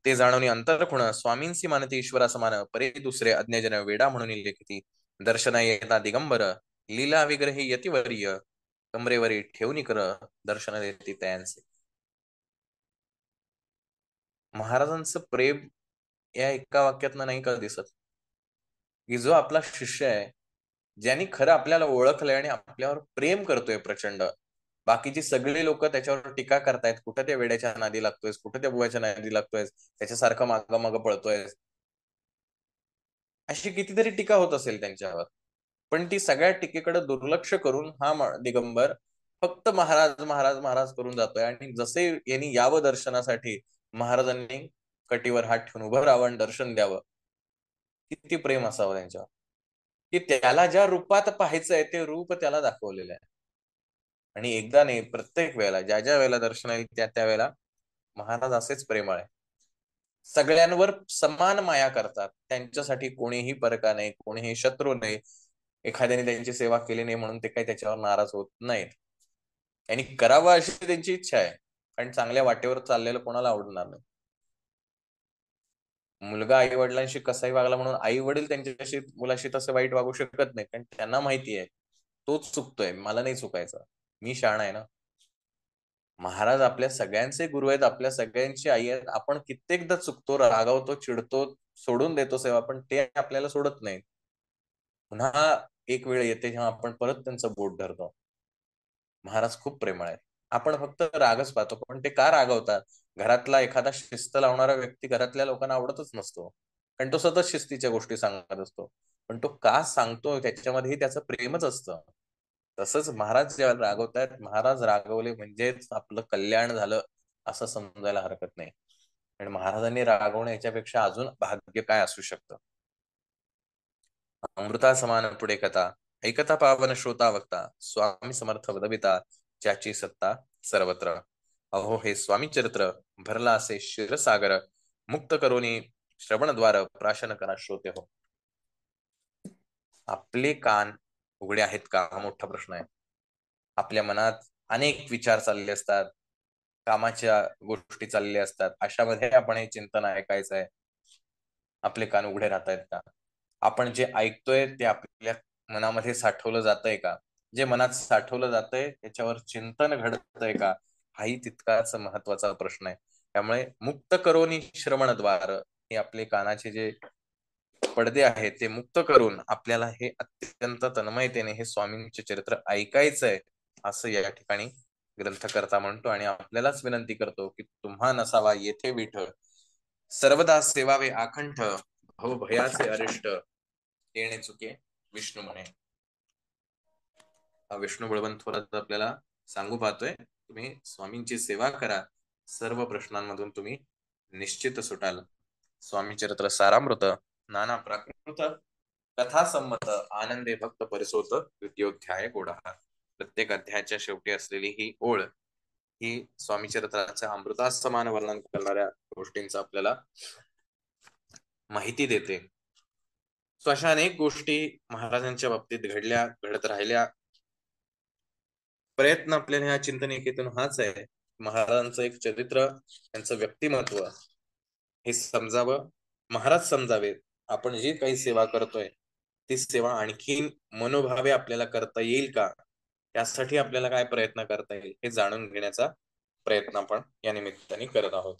ते जाणवणी अंतर खुण स्वामींसी मानती ईश्वरा समान परे दुसरे अज्ञजन वेडा म्हणून लेखिती दर्शन येता दिगंबर लीला विग्रही यतिवर्य कमरेवरी ठेवून कर दर्शन देती त्यांचे. महाराजांचं प्रेम या एका वाक्यातनं नाही का दिसत, की जो आपला शिष्य आहे, ज्यांनी खरं आपल्याला ओळखलंय आणि आपल्यावर प्रेम करतोय प्रचंड. बाकीची सगळी लोक त्याच्यावर टीका करतायत, कुठं त्या वेड्याच्या नादी लागतोयस, कुठं त्या बुवाच्या नादी लागतोयस, त्याच्यासारखं मागं मागं पळतोय, अशी कितीतरी टीका होत असेल त्यांच्यावर. पण ती सगळ्या टीकेकडे दुर्लक्ष करून हा दिगंबर फक्त महाराज महाराज महाराज करून जातोय. आणि जसे यांनी यावं दर्शनासाठी, महाराजांनी कटीवर हात ठेवून उभं राहावं, दर्शन द्यावं. किती प्रेम असावं त्यांच्यावर, की त्याला ज्या रूपात पाहायचंय ते रूप त्याला दाखवलेलं आहे. आणि एकदा नाही, प्रत्येक वेळेला ज्या ज्या वेळेला दर्शन येईल त्या त्या वेळेला महाराज असेच प्रेमळ आहे. सगळ्यांवर समान माया करतात. त्यांच्यासाठी कोणीही परका नाही, कोणीही शत्रू नाही. एखाद्याने त्यांची सेवा केली नाही म्हणून ते काही त्याच्यावर नाराज होत नाहीत. आणि करावं अशी त्यांची इच्छा आहे, कारण चांगल्या वाटेवर चाललेलं कोणाला आवडणार नाही. मुलगा आई वडिलांशी कसाही वागला म्हणून आई वडील त्यांच्याशी मुलाशी तसं वाईट वागू शकत नाही, कारण त्यांना माहिती आहे तोच चुकतोय, मला नाही चुकायचं, मी शहाणा आहे ना. महाराज आपल्या सगळ्यांचे गुरु आहेत, आपल्या सगळ्यांची आई आहेत. आपण कित्येकदा चुकतो, रागावतो, चिडतो, सोडून देतो सेवा, पण ते आपल्याला सोडत नाही. पुन्हा एक वेळ येते जेव्हा आपण परत त्यांचं बोट धरतो. महाराज खूप प्रेमळ आहेत. आपण फक्त रागच पाहतो, पण ते का रागवतात? घरातला एखादा शिस्त लावणारा व्यक्ती घरातल्या लोकांना आवडतच नसतो, कारण तो सतत शिस्तीच्या गोष्टी सांगत असतो. पण तो का सांगतो त्याच्यामध्येही त्याचं प्रेमच असतं. तसंच महाराज जेव्हा रागवतायत, महाराज रागवले म्हणजेच आपलं कल्याण झालं असं समजायला हरकत नाही. आणि महाराजांनी रागवणं याच्यापेक्षा अजून भाग्य काय असू शकतं. अमृता समान पुढे कथा ऐकता पावन श्रोता वक्ता स्वामी समर्थ वदविता ज्याची सत्ता सर्वत्र. अहो हे स्वामी चरित्र भरला असे क्षीरसागर मुक्त करोनी श्रवणद्वार प्राशन करा श्रोते हो. आपले कान उघडे आहेत का, हा मोठा प्रश्न आहे. आपल्या मनात अनेक विचार चालले असतात, कामाच्या गोष्टी चालल्या असतात, अशामध्ये आपण हे चिंतन ऐकायचं आहे. आपले कान उघडे राहत आहेत का? आपण जे ऐकतोय ते आपल्या मनामध्ये साठवलं जातंय का? जे मनात साठवलं जातंय त्याच्यावर चिंतन घडतंय का? हाही तितकाच महत्वाचा प्रश्न आहे. त्यामुळे मुक्त करोनी श्रवणद्वार, हे आपले कानाचे जे पडदे आहेत ते मुक्त करून आपल्याला हे अत्यंत तन्मयतेने हे स्वामींचे चरित्र ऐकायचंय, असं या ठिकाणी ग्रंथकर्ता म्हणतो. आणि आपल्यालाच विनंती करतो की तुम्हा नसावा येथे विठळ, सर्वदा सेवावे आखंठ, भव भयाचे अरिष्ट, येणे चुके विष्णू म्हणे. हा विष्णू बळवंत थोरात आपल्याला सांगू पाहतोय, तुम्ही स्वामींची सेवा करा, सर्व प्रश्नांमधून तुम्ही निश्चित सुटाल. स्वामी चरित्र सारामृत नाना प्राकृत कथा संमत आनंदे भक्त परिसोत द्वितीयोध्याय गोडा. प्रत्येक अध्यायाच्या शेवटी असलेली ही ओळ ही स्वामी चरित्राच्या अमृतासमान वर्णन करणाऱ्या गोष्टींचा आपल्याला माहिती देते. सो अशा अनेक गोष्टी महाराजांच्या बाबतीत घडल्या, घडत राहिल्या. प्रयत्न आपल्याला या चिंतनिकेतून हाच आहे, महाराजांचं एक चरित्र, त्यांचं व्यक्तिमत्व हे समजावं, महाराज समजावेत. आपण जी काही सेवा करतोय ती सेवा आणखीन मनोभावे आपल्याला करता येईल का, त्यासाठी आपल्याला काय प्रयत्न करता येईल हे जाणून घेण्याचा प्रयत्न आपण या निमित्ताने करत आहोत.